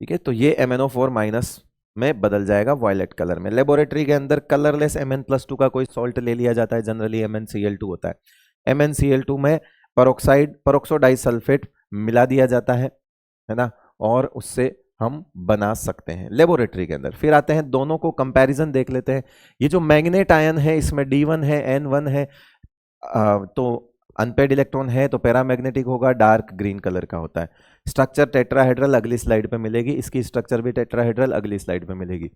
ठीक है, तो ये MnO4- में बदल जाएगा वायलेट कलर में। लेबोरेटरी के अंदर कलरलेस Mn+2 का कोई सॉल्ट ले लिया जाता है, जनरली MnCl2 होता है। MnCl2 में परऑक्सो डाइसल्फेट मिला दिया जाता है ना, और उससे हम बना सकते हैं लेबोरेटरी के अंदर। फिर आते हैं, दोनों को कंपैरिजन देख लेते हैं। ये जो मैग्नेट आयन है इसमें D1 है, N1 है, तो अनपेड इलेक्ट्रॉन है तो पैरामैग्नेटिक होगा, डार्क ग्रीन कलर का होता है। स्ट्रक्चर टेट्राहेड्रल अगली स्लाइड पे मिलेगी, इसकी स्ट्रक्चर भी टेट्राहेड्रल अगली स्लाइड पे मिलेगी।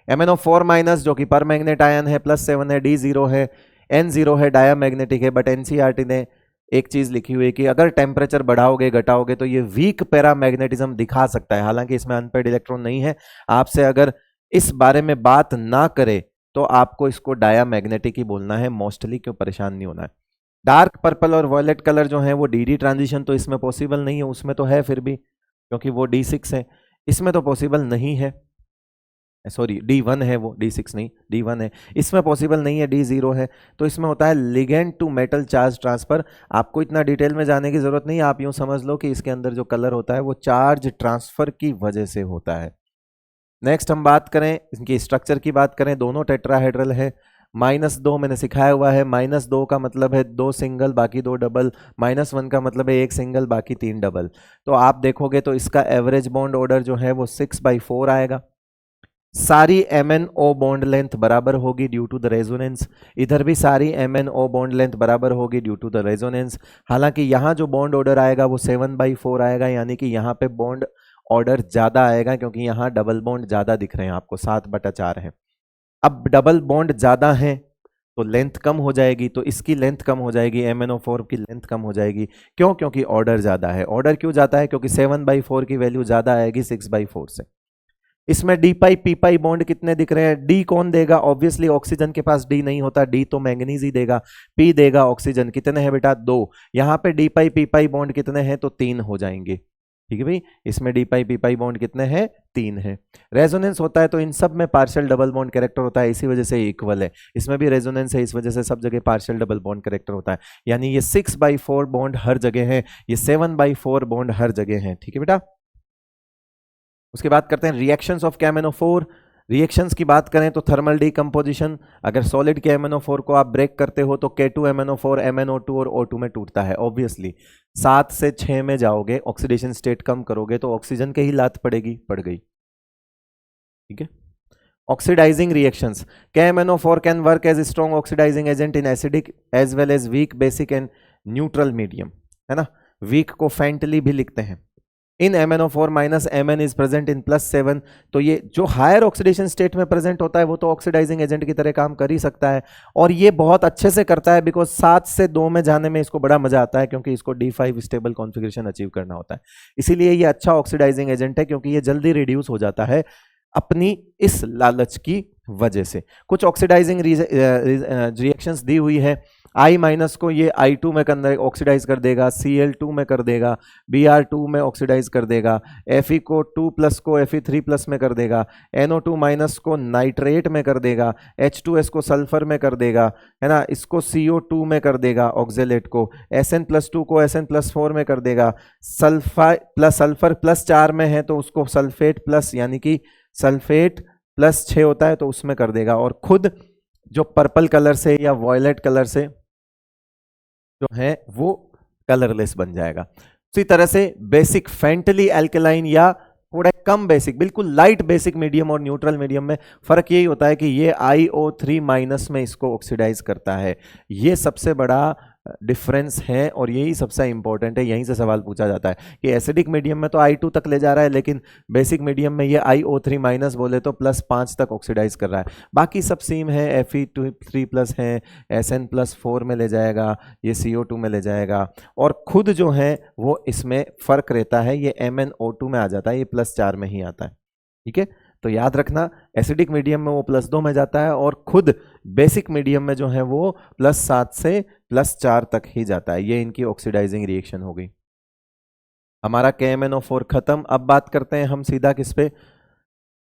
MnO4- जो कि पर मैग्नेट आयन है, +7 है, D0 है, N0 है, डायामैग्नेटिक है। बट एनसीईआरटी ने एक चीज लिखी हुई है कि अगर टेम्परेचर बढ़ाओगे घटाओगे तो ये वीक पैरामैग्नेटिज्म दिखा सकता है। हालांकि इसमें अनपेड इलेक्ट्रॉन नहीं है, आपसे अगर इस बारे में बात ना करे तो आपको इसको डायामैग्नेटिक ही बोलना है मोस्टली, क्यों परेशान नहीं होना है। डार्क पर्पल और वॉयलेट कलर जो है वो DD ट्रांजिशन तो इसमें पॉसिबल नहीं है, उसमें तो है फिर भी, क्योंकि वो D6 है, इसमें तो पॉसिबल नहीं है। सॉरी, D1 है, वो D6 नहीं, D1 है, इसमें पॉसिबल नहीं है, D0 है। तो इसमें होता है ligand to metal charge transfer. आपको इतना डिटेल में जाने की जरूरत नहीं, आप यूं समझ लो कि इसके अंदर जो कलर होता है वो चार्ज ट्रांसफर की वजह से होता है। नेक्स्ट हम बात करें इनकी स्ट्रक्चर की, बात करें, दोनों टेट्राहेड्रल है। -2 मैंने सिखाया हुआ है, -2 का मतलब है 2 सिंगल बाकी 2 डबल, -1 का मतलब है 1 सिंगल बाकी 3 डबल। तो आप देखोगे तो इसका एवरेज बॉन्ड ऑर्डर जो है वो 6/4 आएगा। सारी MnO बॉन्ड लेंथ बराबर होगी ड्यू टू द रेजोनेंस, इधर भी सारी MnO बॉन्ड लेंथ बराबर होगी ड्यू टू द रेजोनेंस। हालांकि यहाँ जो बॉन्ड ऑर्डर आएगा वो 7/4 आएगा, यानी कि यहाँ पे बॉन्ड ऑर्डर ज्यादा आएगा, क्योंकि यहाँ डबल बॉन्ड ज्यादा दिख रहे हैं आपको, 7/4 है। अब डबल बॉन्ड ज्यादा है तो लेंथ कम हो जाएगी, तो इसकी लेंथ कम हो जाएगी, MnO4 की लेंथ कम हो जाएगी। क्यों? क्योंकि ऑर्डर ज्यादा है। ऑर्डर क्यों जाता है? क्योंकि 7/4 की वैल्यू ज्यादा आएगी 6/4 से। इसमें D पाई P पाई बॉन्ड कितने दिख रहे हैं? D कौन देगा? ऑब्वियसली ऑक्सीजन के पास D नहीं होता, D तो मैंगनीज ही देगा, P देगा ऑक्सीजन। कितने हैं बेटा? 2। यहाँ पे D पाई P पाई बॉन्ड कितने हैं? तो 3 हो जाएंगे। ठीक है भाई, इसमें D pi p pi bond कितने हैं, 3 है। रेजोनेंस होता है तो इन सब में पार्शियल डबल बॉन्ड कैरेक्टर होता है, इसी वजह से इक्वल है। इसमें भी रेजोनेंस है, इस वजह से सब जगह पार्शियल डबल बॉन्ड कैरेक्टर होता है। यानी ये 6/4 बॉन्ड हर जगह है, ये 7/4 बॉन्ड हर जगह है। ठीक है बेटा, उसके बाद करते हैं रिएक्शंस ऑफ KMnO4। रिएक्शंस की बात करें तो थर्मल डीकंपोजिशन, अगर सॉलिड के MnO4 को आप ब्रेक करते हो तो K2MnO4 MnO2 और O2 में टूटता है। ऑब्वियसली 7 से 6 में जाओगे, ऑक्सीडेशन स्टेट कम करोगे तो ऑक्सीजन के ही लात पड़ेगी, पड़ गई। ठीक है, oxidising reactions, KMnO4 can work as strong oxidising agent in acidic as well as weak, basic and neutral medium, है ना। वीक को फेंटली भी लिखते हैं। In MnO4 minus Mn is present in +7, तो ये जो हायर ऑक्सीडेशन स्टेट में प्रेजेंट होता है वो तो ऑक्सीडाइजिंग एजेंट की तरह काम कर ही सकता है, और ये बहुत अच्छे से करता है बिकॉज 7 से 2 में जाने में इसको बड़ा मजा आता है, क्योंकि इसको D5 स्टेबल कॉन्फ़िगरेशन अचीव करना होता है। इसीलिए ये अच्छा ऑक्सीडाइजिंग एजेंट है, क्योंकि ये जल्दी रिड्यूस हो जाता है अपनी इस लालच की वजह से। कुछ ऑक्सीडाइजिंग रिएक्शंस दी हुई है। I- को ये I2 में ऑक्सीडाइज कर देगा, Cl2 में कर देगा, Br2 में ऑक्सीडाइज कर देगा, Fe को 2+ को Fe3+ में कर देगा, NO2- को नाइट्रेट में कर देगा, H2S को सल्फर में कर देगा, है ना, इसको CO2 में कर देगा, ऑक्जेलेट को, Sn+2 को Sn+4 में कर देगा, सल्फर +4 में है तो उसको सल्फेट प्लस, यानी कि सल्फेट +6 होता है तो उसमें कर देगा, और खुद जो पर्पल कलर से या वॉयलेट कलर से जो है वो कलरलेस बन जाएगा। उसी तरह से बेसिक फेंटली एल्कलाइन या थोड़ा कम बेसिक, बिल्कुल लाइट बेसिक मीडियम और न्यूट्रल मीडियम में फर्क यही होता है कि ये IO3- में इसको ऑक्सीडाइज करता है। ये सबसे बड़ा डिफरेंस है और यही सबसे इंपॉर्टेंट है। यहीं से सवाल पूछा जाता है कि एसिडिक मीडियम में तो I2 तक ले जा रहा है, लेकिन बेसिक मीडियम में ये IO3- बोले तो +5 तक ऑक्सीडाइज कर रहा है। बाकी सब सेम है, Fe3+ है, Sn+4 में ले जाएगा, ये CO2 में ले जाएगा, और खुद जो है वो इसमें फर्क रहता है, ये MnO2 में आ जाता है, ये +4 में ही आता है। ठीक है, तो याद रखना एसिडिक मीडियम में वो +2 में जाता है, और खुद बेसिक मीडियम में जो है वो +7 से +4 तक ही जाता है। ये इनकी ऑक्सीडाइजिंग रिएक्शन हो गई। हमारा KMnO4 खत्म। अब बात करते हैं हम सीधा किस पे,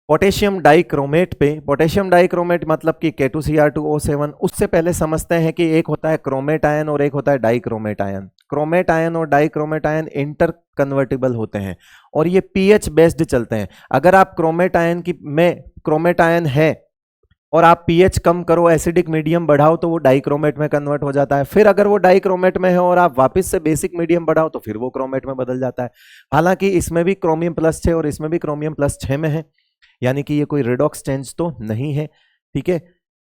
पोटेशियम डाइक्रोमेट पे। पोटेशियम डाइक्रोमेट मतलब कि K2Cr2O7। उससे पहले समझते हैं कि एक होता है क्रोमेट आयन और एक होता है डाइक्रोमेट आयन। क्रोमेट आयन और डाइक्रोमेट आयन इंटर कन्वर्टिबल होते हैं और ये pH बेस्ड चलते हैं। अगर आप क्रोमेट आयन की में क्रोमेट आयन है और आप pH कम करो, एसिडिक मीडियम बढ़ाओ, तो वो डाइक्रोमेट में कन्वर्ट हो जाता है। फिर अगर वो डाइक्रोमेट में है और आप वापस से बेसिक मीडियम बढ़ाओ तो फिर वो क्रोमेट में बदल जाता है। हालांकि इसमें भी क्रोमियम +6 और इसमें भी क्रोमियम +6 में है, यानी कि ये कोई रिडॉक्स चेंज तो नहीं है। ठीक है,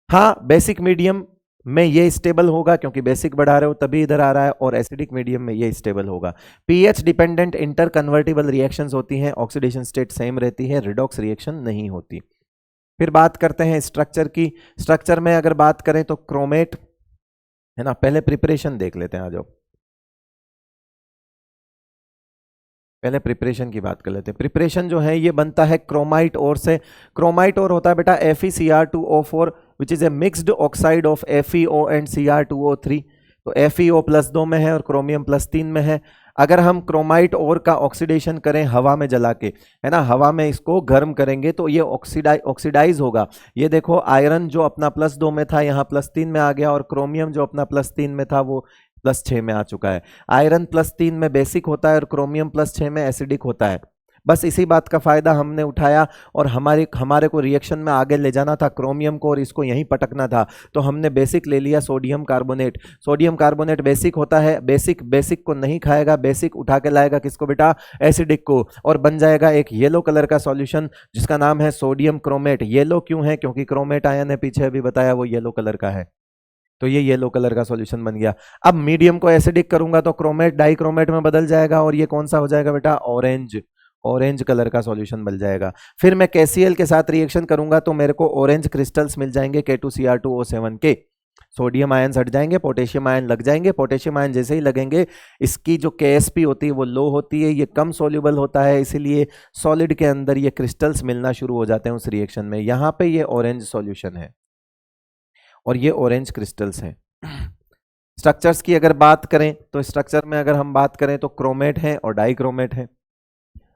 हाँ बेसिक मीडियम में ये स्टेबल होगा क्योंकि बेसिक बढ़ा रहे हो तभी इधर आ रहा है, और एसिडिक मीडियम में ये स्टेबल होगा। PH dependent inter convertible reactions होती हैं, ऑक्सीडेशन स्टेट सेम रहती है, रिडॉक्स रिएक्शन नहीं होती। फिर बात करते हैं स्ट्रक्चर की। स्ट्रक्चर में अगर बात करें तो क्रोमेट है ना, पहले प्रिपरेशन देख लेते हैं, आ जाओ पहले प्रिपरेशन की बात कर लेते हैं। प्रिपरेशन जो है ये बनता है क्रोमाइट ओर से। क्रोमाइट ओर होता है बेटा FeCr2O4 which is a mixed oxide of FeO and Cr2O3। तो FeO +2 में है और क्रोमियम +3 में है। अगर हम क्रोमाइट ओर का ऑक्सीडेशन करें हवा में जला के, है ना, हवा में इसको गर्म करेंगे तो ये ऑक्सीडाइज होगा। ये देखो आयरन जो अपना +2 में था यहाँ +3 में आ गया, और क्रोमियम जो अपना +3 में था वो +6 में आ चुका है। आयरन +3 में बेसिक होता है और क्रोमियम +6 में एसिडिक होता है। बस इसी बात का फायदा हमने उठाया और हमारे को रिएक्शन में आगे ले जाना था क्रोमियम को और इसको यहीं पटकना था, तो हमने बेसिक ले लिया sodium carbonate. Sodium carbonate basic होता है, बेसिक को नहीं खाएगा, बेसिक उठा के लाएगा किसको बेटा, एसिडिक को, और बन जाएगा एक येलो कलर का सॉल्यूशन जिसका नाम है सोडियम क्रोमेट। येलो क्यों है, क्योंकि क्रोमेट आयन है, पीछे अभी बताया वो येलो कलर का है, तो ये येलो कलर का सॉल्यूशन बन गया। अब मीडियम को एसिडिक करूंगा तो क्रोमेट डाइक्रोमेट में बदल जाएगा और ये कौन सा हो जाएगा बेटा, ऑरेंज कलर का सॉल्यूशन बन जाएगा। फिर मैं KCl के साथ रिएक्शन करूंगा तो मेरे को ऑरेंज क्रिस्टल्स मिल जाएंगे K2Cr2O7 के। सोडियम आयन हट जाएंगे, पोटेशियम आयन लग जाएंगे। पोटेशियम आयन जैसे ही लगेंगे इसकी जो KSP होती है वो लो होती है, ये कम सोल्यूबल होता है, इसीलिए सॉलिड के अंदर ये क्रिस्टल्स मिलना शुरू हो जाते हैं उस रिएक्शन में। यहां पे ये ऑरेंज सॉल्यूशन है और ये ऑरेंज क्रिस्टल्स हैं। स्ट्रक्चर्स की अगर बात करें तो स्ट्रक्चर में अगर हम बात करें तो क्रोमेट है और डाइक्रोमेट है।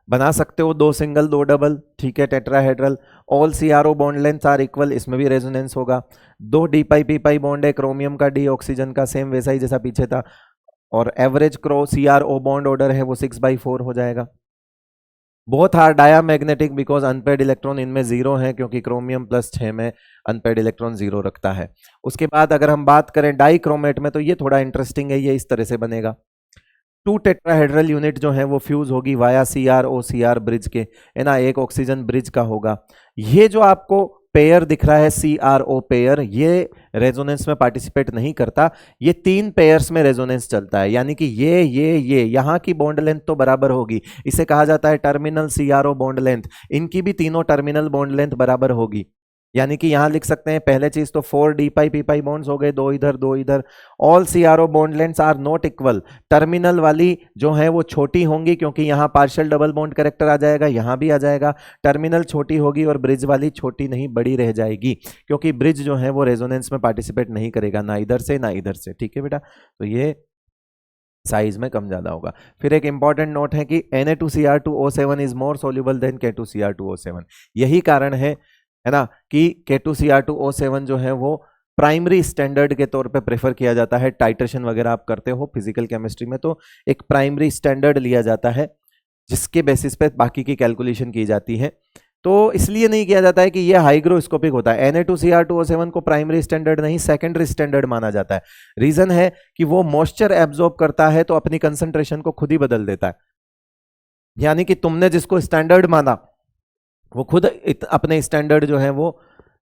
बना सकते हो 2 सिंगल 2 डबल, ठीक है, tetrahedral. All CRO bond length are equal, इसमें भी रेजोनेंस होगा। 2 d pi p pi bond है, क्रोमियम का डी, ऑक्सीजन का, सेम वैसा ही जैसा पीछे था। और एवरेज CRO बॉन्ड ऑर्डर है वो 6/4 हो जाएगा। Both are diamagnetic because unpaired electron इनमें 0 है, क्योंकि क्रोमियम +6 में अनपेयर्ड इलेक्ट्रॉन 0 रखता है। उसके बाद अगर हम बात करें डाइक्रोमेट में, तो ये थोड़ा इंटरेस्टिंग है, ये इस तरह से बनेगा। 2 टेट्राहेड्रल यूनिट जो है वो फ्यूज होगी वाया CrO-Cr ब्रिज के, है ना, एक ऑक्सीजन ब्रिज का होगा। ये जो आपको पेयर दिख रहा है CRO पेयर, ये रेजोनेंस में पार्टिसिपेट नहीं करता, ये 3 पेयर्स में रेजोनेंस चलता है, यानी कि ये यहां की बॉन्ड लेंथ तो बराबर होगी, इसे कहा जाता है टर्मिनल CRO बॉन्ड लेंथ। इनकी भी तीनों टर्मिनल बॉन्ड लेंथ बराबर होगी, यानी कि यहां लिख सकते हैं पहले चीज तो 4 d pi p pi bonds हो गए, 2 इधर 2 इधर। All CRO bond lengths are not equal, terminal वाली जो है वो छोटी होंगी, क्योंकि यहां पार्शियल डबल बॉन्ड कैरेक्टर आ जाएगा, यहां भी आ जाएगा। टर्मिनल छोटी होगी और ब्रिज वाली छोटी नहीं बड़ी रह जाएगी, क्योंकि ब्रिज जो है वो रेजोनेंस में पार्टिसिपेट नहीं करेगा, ना इधर से ना इधर से, ठीक है बेटा। तो ये साइज में कम ज्यादा होगा। फिर एक इंपॉर्टेंट नोट है कि Na2Cr2O7 is more soluble then K2Cr2O7। यही कारण है ना, कि K2Cr2O7 जो है वो प्राइमरी स्टैंडर्ड के तौर पे प्रेफर किया जाता है। टाइट्रेशन वगैरह आप करते हो फिजिकल केमिस्ट्री में, तो एक प्राइमरी स्टैंडर्ड लिया जाता है, जिसके बेसिस पे बाकी की कैलकुलेशन की जाती है। तो इसलिए नहीं किया जाता है कि ये हाइग्रोस्कोपिक होता है। Na2Cr2O7 को प्राइमरी स्टैंडर्ड नहीं, सेकेंडरी स्टैंडर्ड माना जाता है। रीजन है कि वो मॉइस्चर एब्जॉर्ब करता है, तो अपनी कंसंट्रेशन को खुद ही बदल देता है, यानी कि तुमने जिसको स्टैंडर्ड माना वो खुद अपने स्टैंडर्ड जो है वो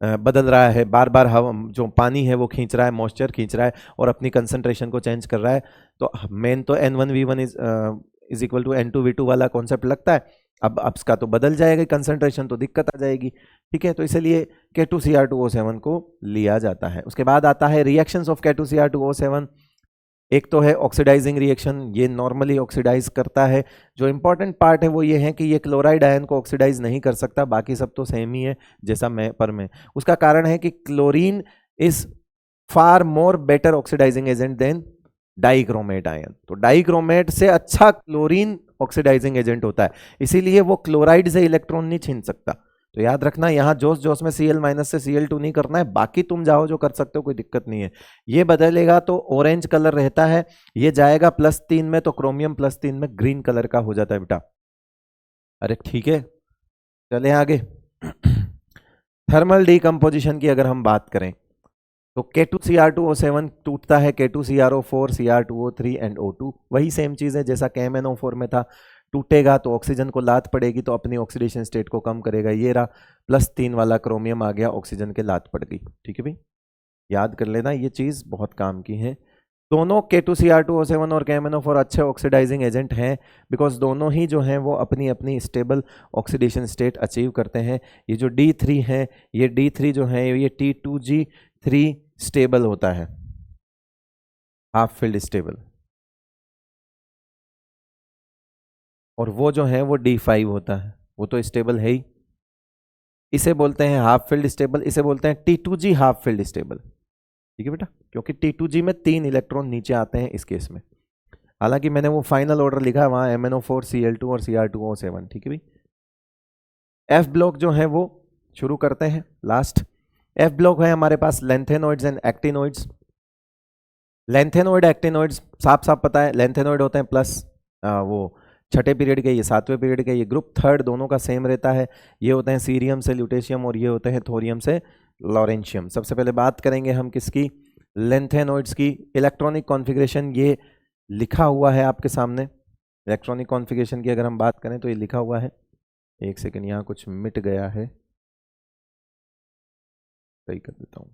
बदल रहा है, बार बार हवा जो पानी है वो खींच रहा है, मॉइस्चर खींच रहा है और अपनी कंसंट्रेशन को चेंज कर रहा है। तो मेन तो N1V1 is equal to N2V2 वाला कॉन्सेप्ट लगता है। अब इसका तो बदल जाएगा कंसंट्रेशन, तो दिक्कत आ जाएगी, ठीक है। तो इसलिए K2Cr2O7 को लिया जाता है। उसके बाद आता है रिएक्शंस ऑफ K2Cr2O7। एक तो है ऑक्सीडाइजिंग रिएक्शन, ये नॉर्मली ऑक्सीडाइज करता है। जो इंपॉर्टेंट पार्ट है वो ये है कि ये क्लोराइड आयन को ऑक्सीडाइज नहीं कर सकता, बाकी सब तो सेम ही है जैसा में। उसका कारण है कि chlorine is far more better oxidising agent than dichromate ion. तो डाइक्रोमेट से अच्छा क्लोरीन ऑक्सीडाइजिंग एजेंट होता है, इसीलिए वो क्लोराइड से इलेक्ट्रॉन नहीं छीन सकता। तो याद रखना, यहां जोश में Cl- से Cl2 नहीं करना है, बाकी तुम जाओ जो कर सकते हो, कोई दिक्कत नहीं है। ये बदलेगा तो ऑरेंज कलर रहता है, ये जाएगा +3 में, तो क्रोमियम +3 में ग्रीन कलर का हो जाता है बेटा। अरे ठीक है, चले आगे। थर्मल डीकंपोजिशन की अगर हम बात करें तो K2Cr2O7 टूटता है K2CrO4, Cr2O3 एंड O2। वही सेम चीज है जैसा KMnO4 में था, टूटेगा तो ऑक्सीजन को लात पड़ेगी, तो अपनी ऑक्सीडेशन स्टेट को कम करेगा। ये रहा +3 वाला क्रोमियम आ गया, ऑक्सीजन के लात पड़ गई, ठीक है भाई, याद कर लेना, ये चीज बहुत काम की है। दोनों K2Cr2O7 और KMnO4 अच्छे ऑक्सीडाइजिंग एजेंट हैं, बिकॉज दोनों ही जो हैं वो अपनी अपनी स्टेबल ऑक्सीडेशन स्टेट अचीव करते हैं। ये जो D3 है, ये D3 जो है ये T2G3 स्टेबल होता है, हाफ फील्ड स्टेबल, और वो जो है वो D5 होता है, वो तो स्टेबल है ही। इसे बोलते हैं हाफ फील्ड स्टेबल, इसे बोलते हैं T2G हाफ फील्ड स्टेबल, ठीक है बेटा, क्योंकि T2G में 3 इलेक्ट्रॉन नीचे आते हैं इस केस में। हालांकि मैंने वो फाइनल ऑर्डर लिखा है वहां MnO4 Cl2 और Cr2O7, ठीक है भाई। F ब्लॉक जो है वो शुरू करते हैं, लास्ट F ब्लॉक है हमारे पास lanthanoids and actinoids. Lanthanoid actinoids साफ साफ पता है, लेंथेनॉइड होते हैं प्लस वो छठे पीरियड के, ये 7वें पीरियड के, ये ग्रुप थर्ड दोनों का सेम रहता है। ये होते हैं सीरियम से ल्यूटेशियम और ये होते हैं थोरियम से लॉरेंशियम। सबसे पहले बात करेंगे हम किसकी, लेंथेनॉइड्स की। इलेक्ट्रॉनिक कॉन्फ़िगरेशन ये लिखा हुआ है आपके सामने। इलेक्ट्रॉनिक कॉन्फ़िगरेशन की अगर हम बात करें तो ये लिखा हुआ है, एक सेकेंड यहाँ कुछ मिट गया है, सही कर देता हूँ,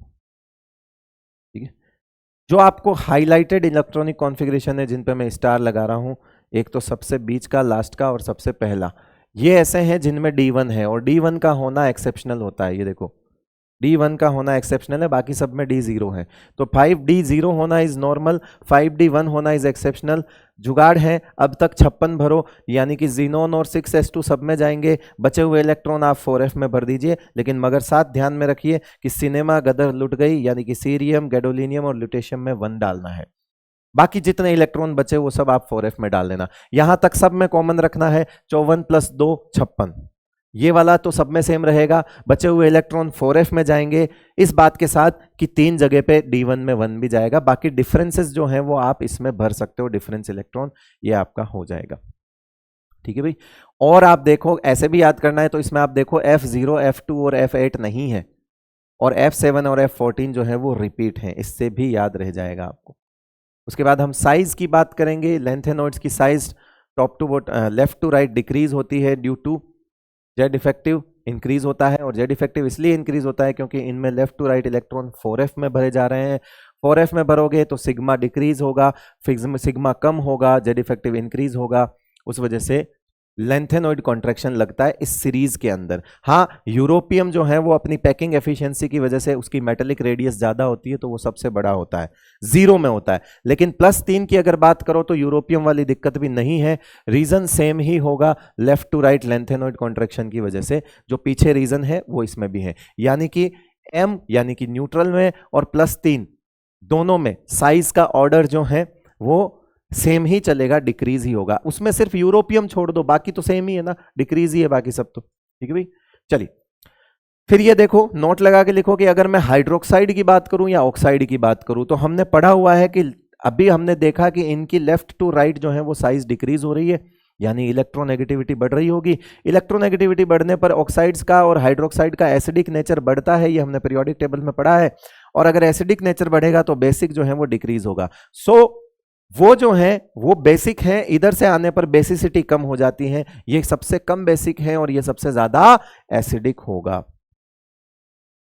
ठीक है। जो आपको हाईलाइटेड इलेक्ट्रॉनिक कॉन्फ़िगरेशन है जिन पे मैं स्टार लगा रहा हूँ, एक तो सबसे बीच का, लास्ट का और सबसे पहला, ये ऐसे हैं जिनमें D1 है, और D1 का होना एक्सेप्शनल होता है। ये देखो D1 का होना एक्सेप्शनल है, बाकी सब में D0 है। तो 5D0 होना इज नॉर्मल, 5D1 होना इज एक्सेप्शनल। जुगाड़ है, अब तक 56 भरो, यानी कि जीनोन और 6s2 सब में जाएंगे, बचे हुए इलेक्ट्रॉन आप 4f में भर दीजिए। लेकिन मगर साथ ध्यान में रखिए कि सिनेमा गदर लुट गई, यानी कि सीरियम, गैडोलिनियम और ल्यूटेशियम में 1 डालना है। बाकी जितने इलेक्ट्रॉन बचे वो सब आप 4f में डाल देना। यहां तक सब में कॉमन रखना है, 54 + 2 56, ये वाला तो सब में सेम रहेगा। बचे हुए इलेक्ट्रॉन 4f में जाएंगे, इस बात के साथ कि 3 जगह पे d1 में 1 भी जाएगा। बाकी डिफरेंसेस जो हैं वो आप इसमें भर सकते हो, डिफरेंस इलेक्ट्रॉन ये आपका हो जाएगा। ठीक है भाई। और आप देखो ऐसे भी याद करना है तो इसमें आप देखो F0 F2 और F8 नहीं है, और F7 और F14 जो है वो रिपीट हैं, इससे भी याद रह जाएगा आपको। उसके बाद हम साइज की बात करेंगे। लेंथेनॉइड्स की size top to left to right decrease होती है due to Z effective, increase होता है। और जेड इफेक्टिव इसलिए इंक्रीज होता है क्योंकि इनमें left to right electron 4f में भरे जा रहे हैं। 4f में भरोगे तो सिग्मा डिक्रीज होगा, सिग्मा कम होगा, जेड इफेक्टिव इंक्रीज होगा, उस वजह से लेंथेनॉइड कॉन्ट्रैक्शन लगता है इस सीरीज के अंदर। हाँ, यूरोपियम जो है वो अपनी पैकिंग एफिशिएंसी की वजह से उसकी मेटेलिक रेडियस ज्यादा होती है तो वो सबसे बड़ा होता है, 0 में होता है। लेकिन +3 की अगर बात करो तो यूरोपियम वाली दिक्कत भी नहीं है, रीजन सेम ही होगा left to right lanthanoid contraction की वजह से। जो पीछे रीजन है वो इसमें भी है, यानी कि M यानी कि न्यूट्रल में और +3 दोनों में साइज का ऑर्डर जो है वो सेम ही चलेगा, डिक्रीज ही होगा। उसमें सिर्फ यूरोपियम छोड़ दो, बाकी तो सेम ही है ना, डिक्रीज ही है बाकी सब तो। ठीक है भाई, चलिए फिर ये देखो, नोट लगा के लिखो कि अगर मैं हाइड्रोक्साइड की बात करूं या ऑक्साइड की बात करूं तो हमने पढ़ा हुआ है कि अभी हमने देखा कि इनकी लेफ्ट टू राइट जो है वो साइज डिक्रीज हो रही है, यानी इलेक्ट्रोनेगेटिविटी बढ़ रही होगी। इलेक्ट्रोनेगेटिविटी बढ़ने पर ऑक्साइड्स का और हाइड्रोक्साइड का एसिडिक नेचर बढ़ता है, ये हमने पीरियोडिक टेबल में पढ़ा है। और अगर एसिडिक नेचर बढ़ेगा तो बेसिक जो है वो डिक्रीज होगा। सो वो जो है वो बेसिक है, इधर से आने पर बेसिसिटी कम हो जाती है, ये सबसे कम बेसिक है और ये सबसे ज्यादा एसिडिक होगा।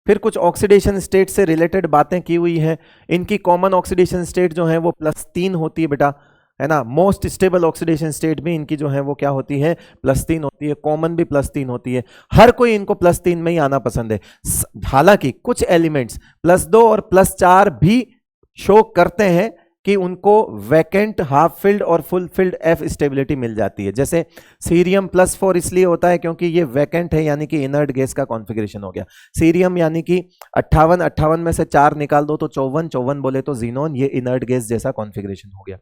फिर कुछ ऑक्सीडेशन स्टेट से रिलेटेड बातें की हुई हैं। इनकी कॉमन ऑक्सीडेशन स्टेट जो है वो +3 होती है बेटा, है ना। मोस्ट स्टेबल ऑक्सीडेशन स्टेट भी इनकी जो है वो क्या होती है, +3 होती है। कॉमन भी +3 होती है, हर कोई इनको +3 में ही आना पसंद है। हालांकि कुछ एलिमेंट्स +2 और +4 भी शो करते हैं कि उनको वैकेंट, हाफ फिल्ड और फुल फिल्ड F स्टेबिलिटी मिल जाती है। जैसे सीरियम +4 इसलिए होता है क्योंकि ये वैकेंट है, यानी कि इनर्ट गैस का कॉन्फ़िगरेशन हो गया। सीरियम यानी कि 58 में से 4 निकाल दो तो 54 बोले तो जीनोन, ये इनर्ट गैस जैसा कॉन्फ़िगरेशन हो गया,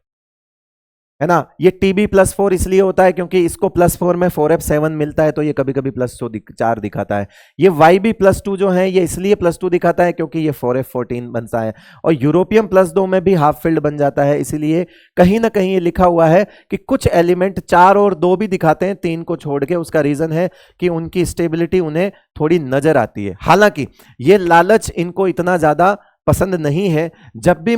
है ना। ये Tb+4 इसलिए होता है क्योंकि इसको +4 में 4f7 मिलता है तो ये कभी कभी +4 दिखाता है। ये Yb+2 जो है ये इसलिए +2 दिखाता है क्योंकि ये 4f14 बनता है। और यूरोपियम +2 में भी हाफ फिल्ड बन जाता है, इसीलिए कहीं ना कहीं ये लिखा हुआ है कि कुछ एलिमेंट 4 और 2 भी दिखाते हैं 3 को छोड़ के। उसका रीजन है कि उनकी स्टेबिलिटी उन्हें थोड़ी नजर आती है। हालांकि ये लालच इनको इतना ज्यादा पसंद नहीं है, जब भी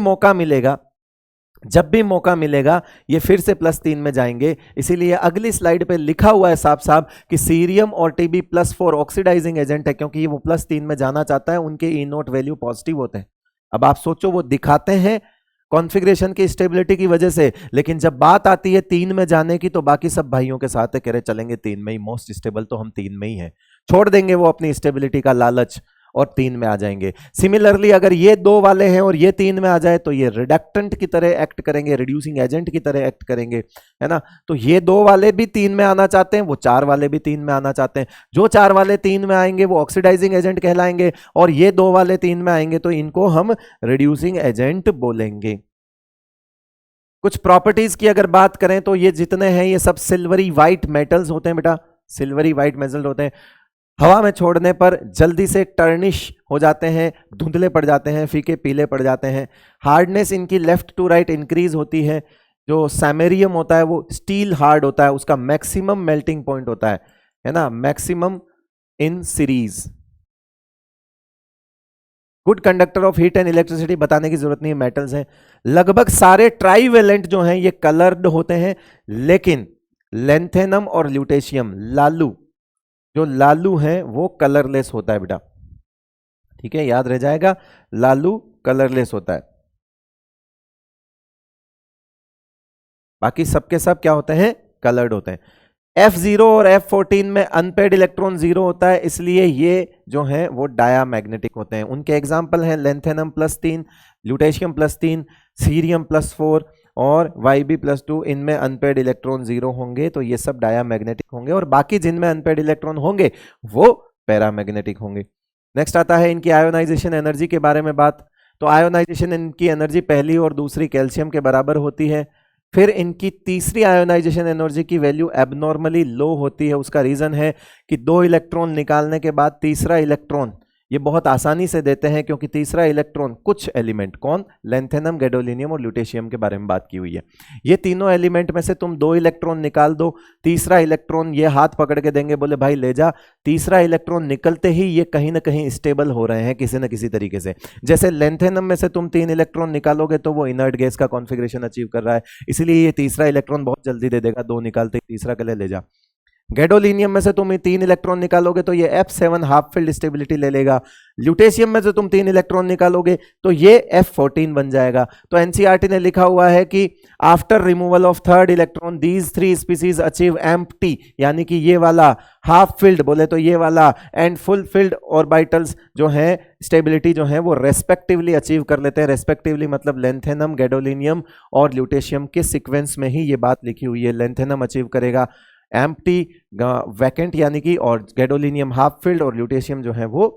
मौका मिलेगा ये फिर से +3 में जाएंगे। इसीलिए अगली स्लाइड पे लिखा हुआ है साफ साफ कि सीरियम और Tb+4 ऑक्सीडाइजिंग एजेंट है, क्योंकि ये वो +3 में जाना चाहता है, उनके ई नोट वैल्यू पॉजिटिव होते हैं। अब आप सोचो, वो दिखाते हैं कॉन्फ़िगरेशन की स्टेबिलिटी की वजह से, लेकिन जब बात आती है 3 में जाने की तो बाकी सब भाइयों के साथ है, कह रहे चलेंगे 3 में ही, मोस्ट स्टेबल तो हम 3 में ही हैं, छोड़ देंगे वो अपनी स्टेबिलिटी का लालच और 3 में आ जाएंगे। सिमिलरली अगर ये 2 वाले हैं और ये 3 में आ जाए तो ये रिडक्टेंट की तरह एक्ट करेंगे, रिड्यूसिंग एजेंट की तरह एक्ट करेंगे, है ना। तो ये 2 वाले भी 3 में आना चाहते हैं, वो 4 वाले भी 3 में आना चाहते हैं। जो 4 वाले 3 में आएंगे वो ऑक्सीडाइजिंग एजेंट कहलाएंगे, और ये 2 वाले 3 में आएंगे तो इनको हम रिड्यूसिंग एजेंट बोलेंगे। कुछ प्रॉपर्टीज की अगर बात करें तो ये जितने हैं ये सब सिल्वरी व्हाइट मेटल्स होते हैं बेटा, सिल्वरी व्हाइट मेटल होते हैं। हवा में छोड़ने पर जल्दी से टर्निश हो जाते हैं, धुंधले पड़ जाते हैं, फीके पीले पड़ जाते हैं। हार्डनेस इनकी लेफ्ट टू राइट इंक्रीज होती है। जो सैमेरियम होता है वो स्टील हार्ड होता है, उसका मैक्सिमम मेल्टिंग पॉइंट होता है ना, maximum in series. Good conductor of heat and electricity बताने की जरूरत नहीं है, मेटल्स हैं। लगभग सारे ट्राईवेलेंट जो हैं ये कलर्ड होते हैं, लेकिन लेंथेनम और ल्यूटेशियम, लालू, जो लालू है वो कलरलेस होता है बेटा, ठीक है, याद रह जाएगा, लालू कलरलेस होता है। बाकी सबके सब क्या होते हैं, कलर्ड होते हैं। F0 और F14 में अनपेड इलेक्ट्रॉन 0 होता है, इसलिए ये जो है वो डायामैग्नेटिक होते हैं। उनके एग्जाम्पल हैं लेंथेनम +3, ल्यूटेशियम +3, सीरियम +4 और Yb+2। इनमें अनपेड इलेक्ट्रॉन 0 होंगे तो ये सब डायामैग्नेटिक होंगे, और बाकी जिनमें अनपेड इलेक्ट्रॉन होंगे वो पैरामैग्नेटिक होंगे। नेक्स्ट आता है इनकी आयोनाइजेशन एनर्जी के बारे में बात। तो आयोनाइजेशन इनकी एनर्जी पहली और दूसरी कैल्शियम के बराबर होती है। फिर इनकी तीसरी आयोनाइजेशन एनर्जी की वैल्यू एबनॉर्मली लो होती है। उसका रीजन है कि 2 इलेक्ट्रॉन निकालने के बाद तीसरा इलेक्ट्रॉन ये बहुत आसानी से देते हैं, क्योंकि तीसरा इलेक्ट्रॉन कुछ एलिमेंट, कौन, लैंथेनम, गैडोलिनियम और ल्यूटेशियम के बारे में बात की हुई है। ये तीनों एलिमेंट में से तुम 2 इलेक्ट्रॉन निकाल दो, तीसरा इलेक्ट्रॉन ये हाथ पकड़ के देंगे, बोले भाई ले जा। तीसरा इलेक्ट्रॉन निकलते ही ये कहीं ना कहीं स्टेबल हो रहे हैं किसी न किसी तरीके से। जैसे लैंथेनम में से तुम 3 इलेक्ट्रॉन निकालोगे तो वो इनर्ट गैस का कॉन्फिगरेशन अचीव कर रहा है, इसलिए ये तीसरा इलेक्ट्रॉन बहुत जल्दी दे देगा, 2 निकालते ही तीसरा के लिए ले जा। गैडोलिनियम में से तुम 3 इलेक्ट्रॉन निकालोगे तो ये F7 हाफ फील्ड स्टेबिलिटी ले लेगा। ल्यूटेशियम में से तुम 3 इलेक्ट्रॉन निकालोगे तो ये F14 बन जाएगा। तो एनसीईआरटी ने लिखा हुआ है कि after removal of third electron these 3 species achieve empty, यानी कि ये वाला हाफ फील्ड बोले तो ये वाला एंड फुल फील्ड ऑर्बिटल्स जो है स्टेबिलिटी जो है वो रेस्पेक्टिवली अचीव कर लेते हैं। रेस्पेक्टिवली मतलब लैंथेनम, गैडोलिनियम और ल्यूटेशियम के सीक्वेंस में ही ये बात लिखी हुई है। लैंथेनम अचीव करेगा एम्प्टी वैकेंट यानी कि, और गैडोलिनियम हाफ फील्ड और ल्यूटेशियम जो है वो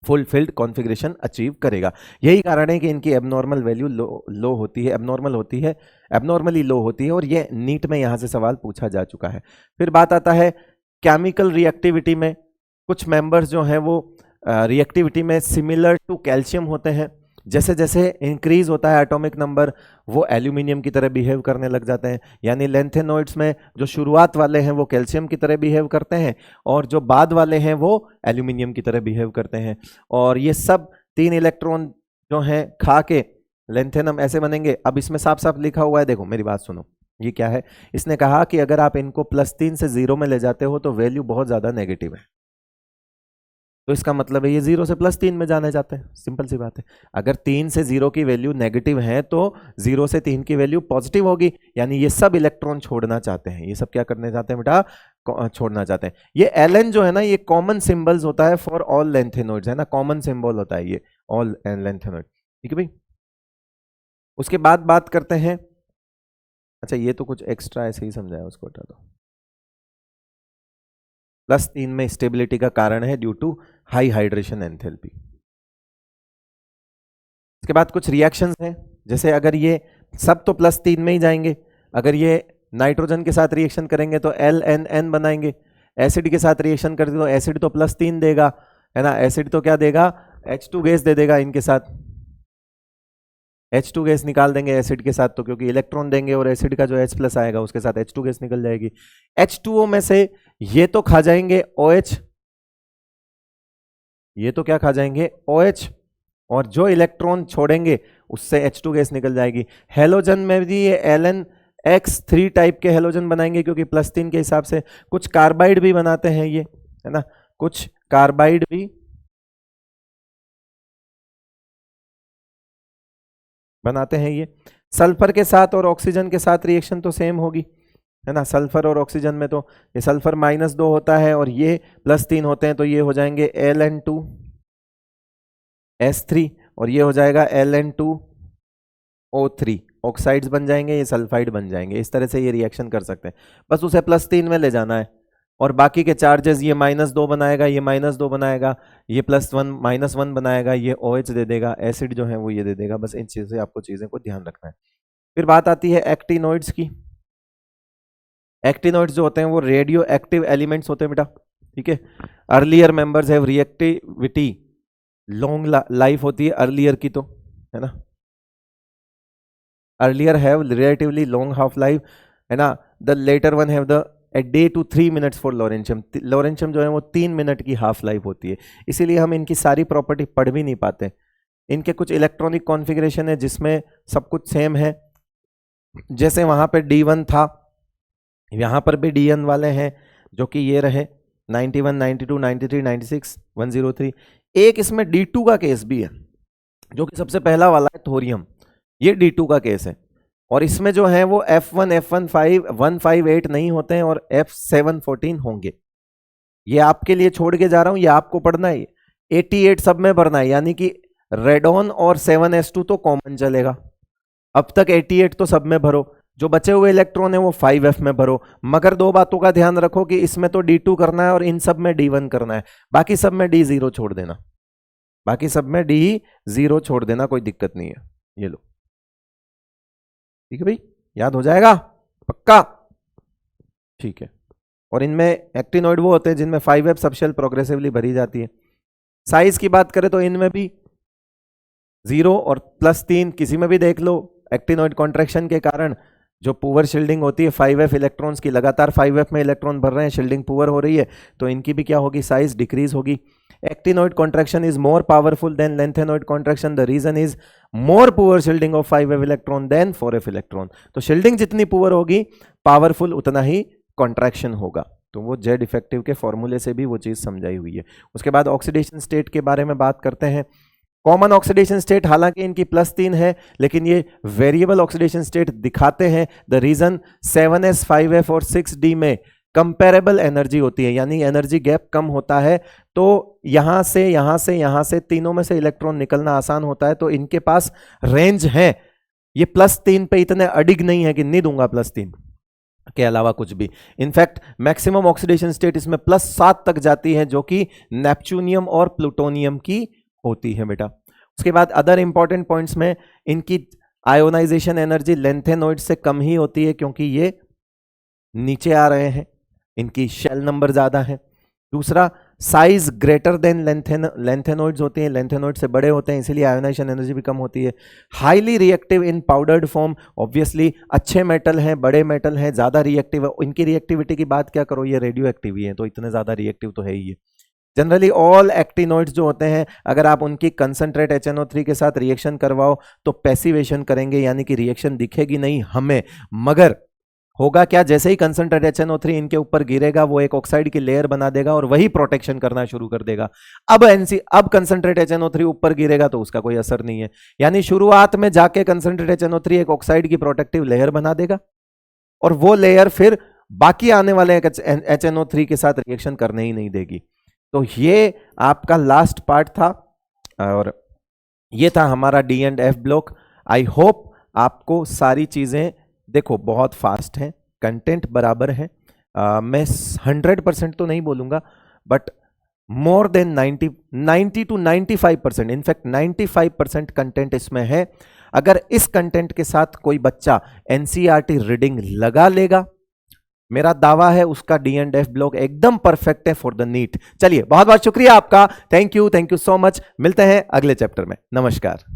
फुल फील्ड कॉन्फ़िगरेशन अचीव करेगा। यही कारण है कि इनकी एबनॉर्मल वैल्यू लो होती है, एबनॉर्मल होती है, एबनॉर्मली लो होती है, और ये नीट में यहां से सवाल पूछा जा चुका है। फिर बात आता है केमिकल रिएक्टिविटी में। कुछ मेंबर्स जो हैं वो रिएक्टिविटी में सिमिलर टू कैल्शियम होते हैं। जैसे जैसे इंक्रीज होता है एटॉमिक नंबर वो एल्यूमिनियम की तरह बिहेव करने लग जाते हैं। यानी लैंथेनॉइड्स में जो शुरुआत वाले हैं वो कैल्शियम की तरह बिहेव करते हैं, और जो बाद वाले हैं वो एल्यूमिनियम की तरह बिहेव करते हैं। और ये सब 3 इलेक्ट्रॉन जो हैं खा के लैंथेनम ऐसे बनेंगे। अब इसमें साफ साफ लिखा हुआ है, देखो मेरी बात सुनो, ये क्या है, इसने कहा कि अगर आप इनको +3 से 0 में ले जाते हो तो वैल्यू बहुत ज्यादा नेगेटिव है। तो इसका मतलब है ये 0 से +3 में जाने जाते हैं। सिंपल सी बात है। अगर 3 से 0 की वैल्यू नेगेटिव है तो 0 से 3 की वैल्यू पॉजिटिव होगी। यानी ये सब इलेक्ट्रॉन छोड़ना चाहते हैं। ये सब क्या करने चाहते हैं बेटा, छोड़ना चाहते हैं। ये Ln जो है ना, ये कॉमन सिंबल्स होता है फॉर ऑल लैंथेनॉइड्स, है ना, कॉमन सिंबल होता है ये ऑल लैंथेनॉइड। ठीक है भाई। उसके बाद बात करते हैं, अच्छा ये तो कुछ एक्स्ट्रा ऐसे ही समझाया, उसको हटा दो। +3 में स्टेबिलिटी का कारण है due to high hydration enthalpy. इसके बाद कुछ रिएक्शंस हैं, जैसे अगर ये सब तो +3 में ही जाएंगे, अगर ये नाइट्रोजन के साथ रिएक्शन करेंगे तो LNN बनाएंगे। एसिड के साथ रिएक्शन करते तो एसिड तो +3 देगा, है ना, एसिड तो क्या देगा, H2 गैस दे देगा इनके साथ। H2 गैस निकाल देंगे एसिड के साथ, तो क्योंकि इलेक्ट्रॉन देंगे और एसिड का जो H+ आएगा उसके साथ H2 गैस निकल जाएगी। H2O में से ये तो खा जाएंगे OH, ये तो क्या खा जाएंगे OH, और जो इलेक्ट्रॉन छोड़ेंगे उससे H2 गैस निकल जाएगी। हेलोजन में भी ये LNX3 टाइप के हेलोजन बनाएंगे, क्योंकि +3 के हिसाब से। कुछ कार्बाइड भी बनाते हैं ये, है ना, कुछ कार्बाइड भी बनाते हैं ये। सल्फर के साथ और ऑक्सीजन के साथ रिएक्शन तो सेम होगी, है ना। सल्फर और ऑक्सीजन में तो ये सल्फर -2 होता है और ये +3 होते हैं, तो ये हो जाएंगे Ln2S3 और ये हो जाएगा Ln2O3। ऑक्साइड्स बन जाएंगे, ये सल्फाइड बन जाएंगे। इस तरह से ये रिएक्शन कर सकते हैं। बस उसे +3 में ले जाना है, और बाकी के चार्जेस ये -2 बनाएगा, ये -2 बनाएगा, ये +1 -1 बनाएगा, ये OH दे देगा, एसिड जो है वो ये दे देगा। बस इन चीज़ से आपको चीज़ें को ध्यान रखना है। फिर बात आती है एक्टिनॉइड्स की। एक्टिनॉइड्स जो होते हैं वो रेडियो एक्टिव एलिमेंट्स होते हैं बेटा, ठीक है। Earlier members have reactivity, long life होती है अर्लियर की, तो है ना, earlier have relatively long half life, है ना। The later one have the a day to 3 minutes for lawrencium. Lawrencium जो है वो 3 मिनट की हाफ लाइफ होती है, इसीलिए हम इनकी सारी प्रॉपर्टी पढ़ भी नहीं पाते। इनके कुछ इलेक्ट्रॉनिक कॉन्फ़िगरेशन है जिसमें सब कुछ सेम है। जैसे वहां पे D1 था, यहाँ पर भी D1 वाले हैं, जो कि ये रहे 91, 92, 93, 96, 103। एक इसमें D2 का केस भी है, जो कि सबसे पहला वाला है थोरियम, ये D2 का केस है। और इसमें जो है वो F1, F15, 158 नहीं होते हैं, और F714 होंगे। ये आपके लिए छोड़ के जा रहा हूं, ये आपको पढ़ना है। 88 सब में भरना है, यानी कि रेडॉन और 7s2 तो कॉमन चलेगा। अब तक 88 तो सब में भरो, जो बचे हुए इलेक्ट्रॉन है वो 5f में भरो। मगर 2 बातों का ध्यान रखो कि इसमें तो D2 करना है और इन सब में D1 करना है, बाकी सब में D0 छोड़ देना। बाकी सब में डी 0 छोड़ देना, कोई दिक्कत नहीं है। ये लो, ठीक है भाई, याद हो जाएगा पक्का? ठीक है। और इनमें एक्टिनोइड वो होते हैं जिनमें 5F सबशेल प्रोग्रेसिवली भरी जाती है। साइज की बात करें तो इनमें भी 0 और +3 किसी में भी देख लो, एक्टिनोइड कॉन्ट्रैक्शन के कारण जो पुअर शील्डिंग होती है 5F इलेक्ट्रॉन्स की, लगातार 5F में इलेक्ट्रॉन भर रहे हैं, शील्डिंग पुअर हो रही है, तो इनकी भी क्या होगी, साइज डिक्रीज होगी। Actinoid contraction is more powerful than lanthanoid contraction, the reason is more poor shielding of 5F electron than 4F electron. तो शील्डिंग जितनी पुअर होगी, पावरफुल उतना ही कॉन्ट्रैक्शन होगा। तो वो जेड इफेक्टिव के फॉर्मूले से भी वो चीज समझाई हुई है। उसके बाद ऑक्सीडेशन स्टेट के बारे में बात करते हैं। कॉमन ऑक्सीडेशन स्टेट हालांकि इनकी +3 है, लेकिन ये वेरिएबल ऑक्सीडेशन स्टेट दिखाते हैं। द रीजन 7s 5f और 6d में कंपेरेबल एनर्जी होती है, यानी एनर्जी गैप कम होता है, तो यहां से यहां से यहां से तीनों में से इलेक्ट्रॉन निकलना आसान होता है, तो इनके पास रेंज है। ये +3 पे इतने अडिग नहीं है कि नहीं दूंगा +3 के अलावा कुछ भी। इनफैक्ट मैक्सिमम ऑक्सीडेशन स्टेट इसमें +7 तक जाती है, जो कि नेपच्यूनियम और प्लूटोनियम की होती है बेटा। उसके बाद अदर इंपॉर्टेंट पॉइंट्स में इनकी आयोनाइजेशन एनर्जी लेंथेनोइड से कम ही होती है, क्योंकि ये नीचे आ रहे हैं, इनकी शेल नंबर ज्यादा है। दूसरा, साइज ग्रेटर देन लेंथेनोइड्स होते हैं, लेंथेनोइड से बड़े होते हैं, इसीलिए आयोनाइजेशन एनर्जी भी कम होती है। हाईली रिएक्टिव इन पाउडर्ड फॉर्म, ऑब्वियसली अच्छे मेटल हैं, बड़े मेटल हैं, ज्यादा रिएक्टिव है। इनकी रिएक्टिविटी की बात क्या करो, ये रेडियो एक्टिव ही है, तो इतने ज्यादा रिएक्टिव तो है ही है। जनरली ऑल एक्टिनोइड्स जो होते हैं, अगर आप उनकी कंसंट्रेट HNO3 के साथ रिएक्शन करवाओ तो पैसिवेशन करेंगे, यानी कि रिएक्शन दिखेगी नहीं हमें, मगर होगा क्या, जैसे ही कंसंट्रेट HNO3 इनके ऊपर गिरेगा, वो एक ऑक्साइड की लेयर बना देगा और वही प्रोटेक्शन करना शुरू कर देगा। अब कंसंट्रेट HNO3 ऊपर गिरेगा तो उसका कोई असर नहीं है, यानी शुरुआत में जाके कंसंट्रेट HNO3 एक ऑक्साइड की प्रोटेक्टिव लेयर बना देगा, और वो लेयर फिर बाकी आने वाले HNO3 के साथ रिएक्शन करने ही नहीं देगी। तो ये आपका लास्ट पार्ट था, और ये था हमारा D and F block. I hope आपको सारी चीजें, देखो बहुत फास्ट है, कंटेंट बराबर है, मैं 100% तो नहीं बोलूंगा, but more than 90 to 95%, in fact 95% content इसमें है। अगर इस कंटेंट के साथ कोई बच्चा एनसीईआरटी रीडिंग लगा लेगा, मेरा दावा है उसका डी एंड एफ ब्लॉक एकदम परफेक्ट है फॉर द नीट। चलिए, बहुत बहुत शुक्रिया आपका, थैंक यू सो मच। मिलते हैं अगले चैप्टर में, नमस्कार।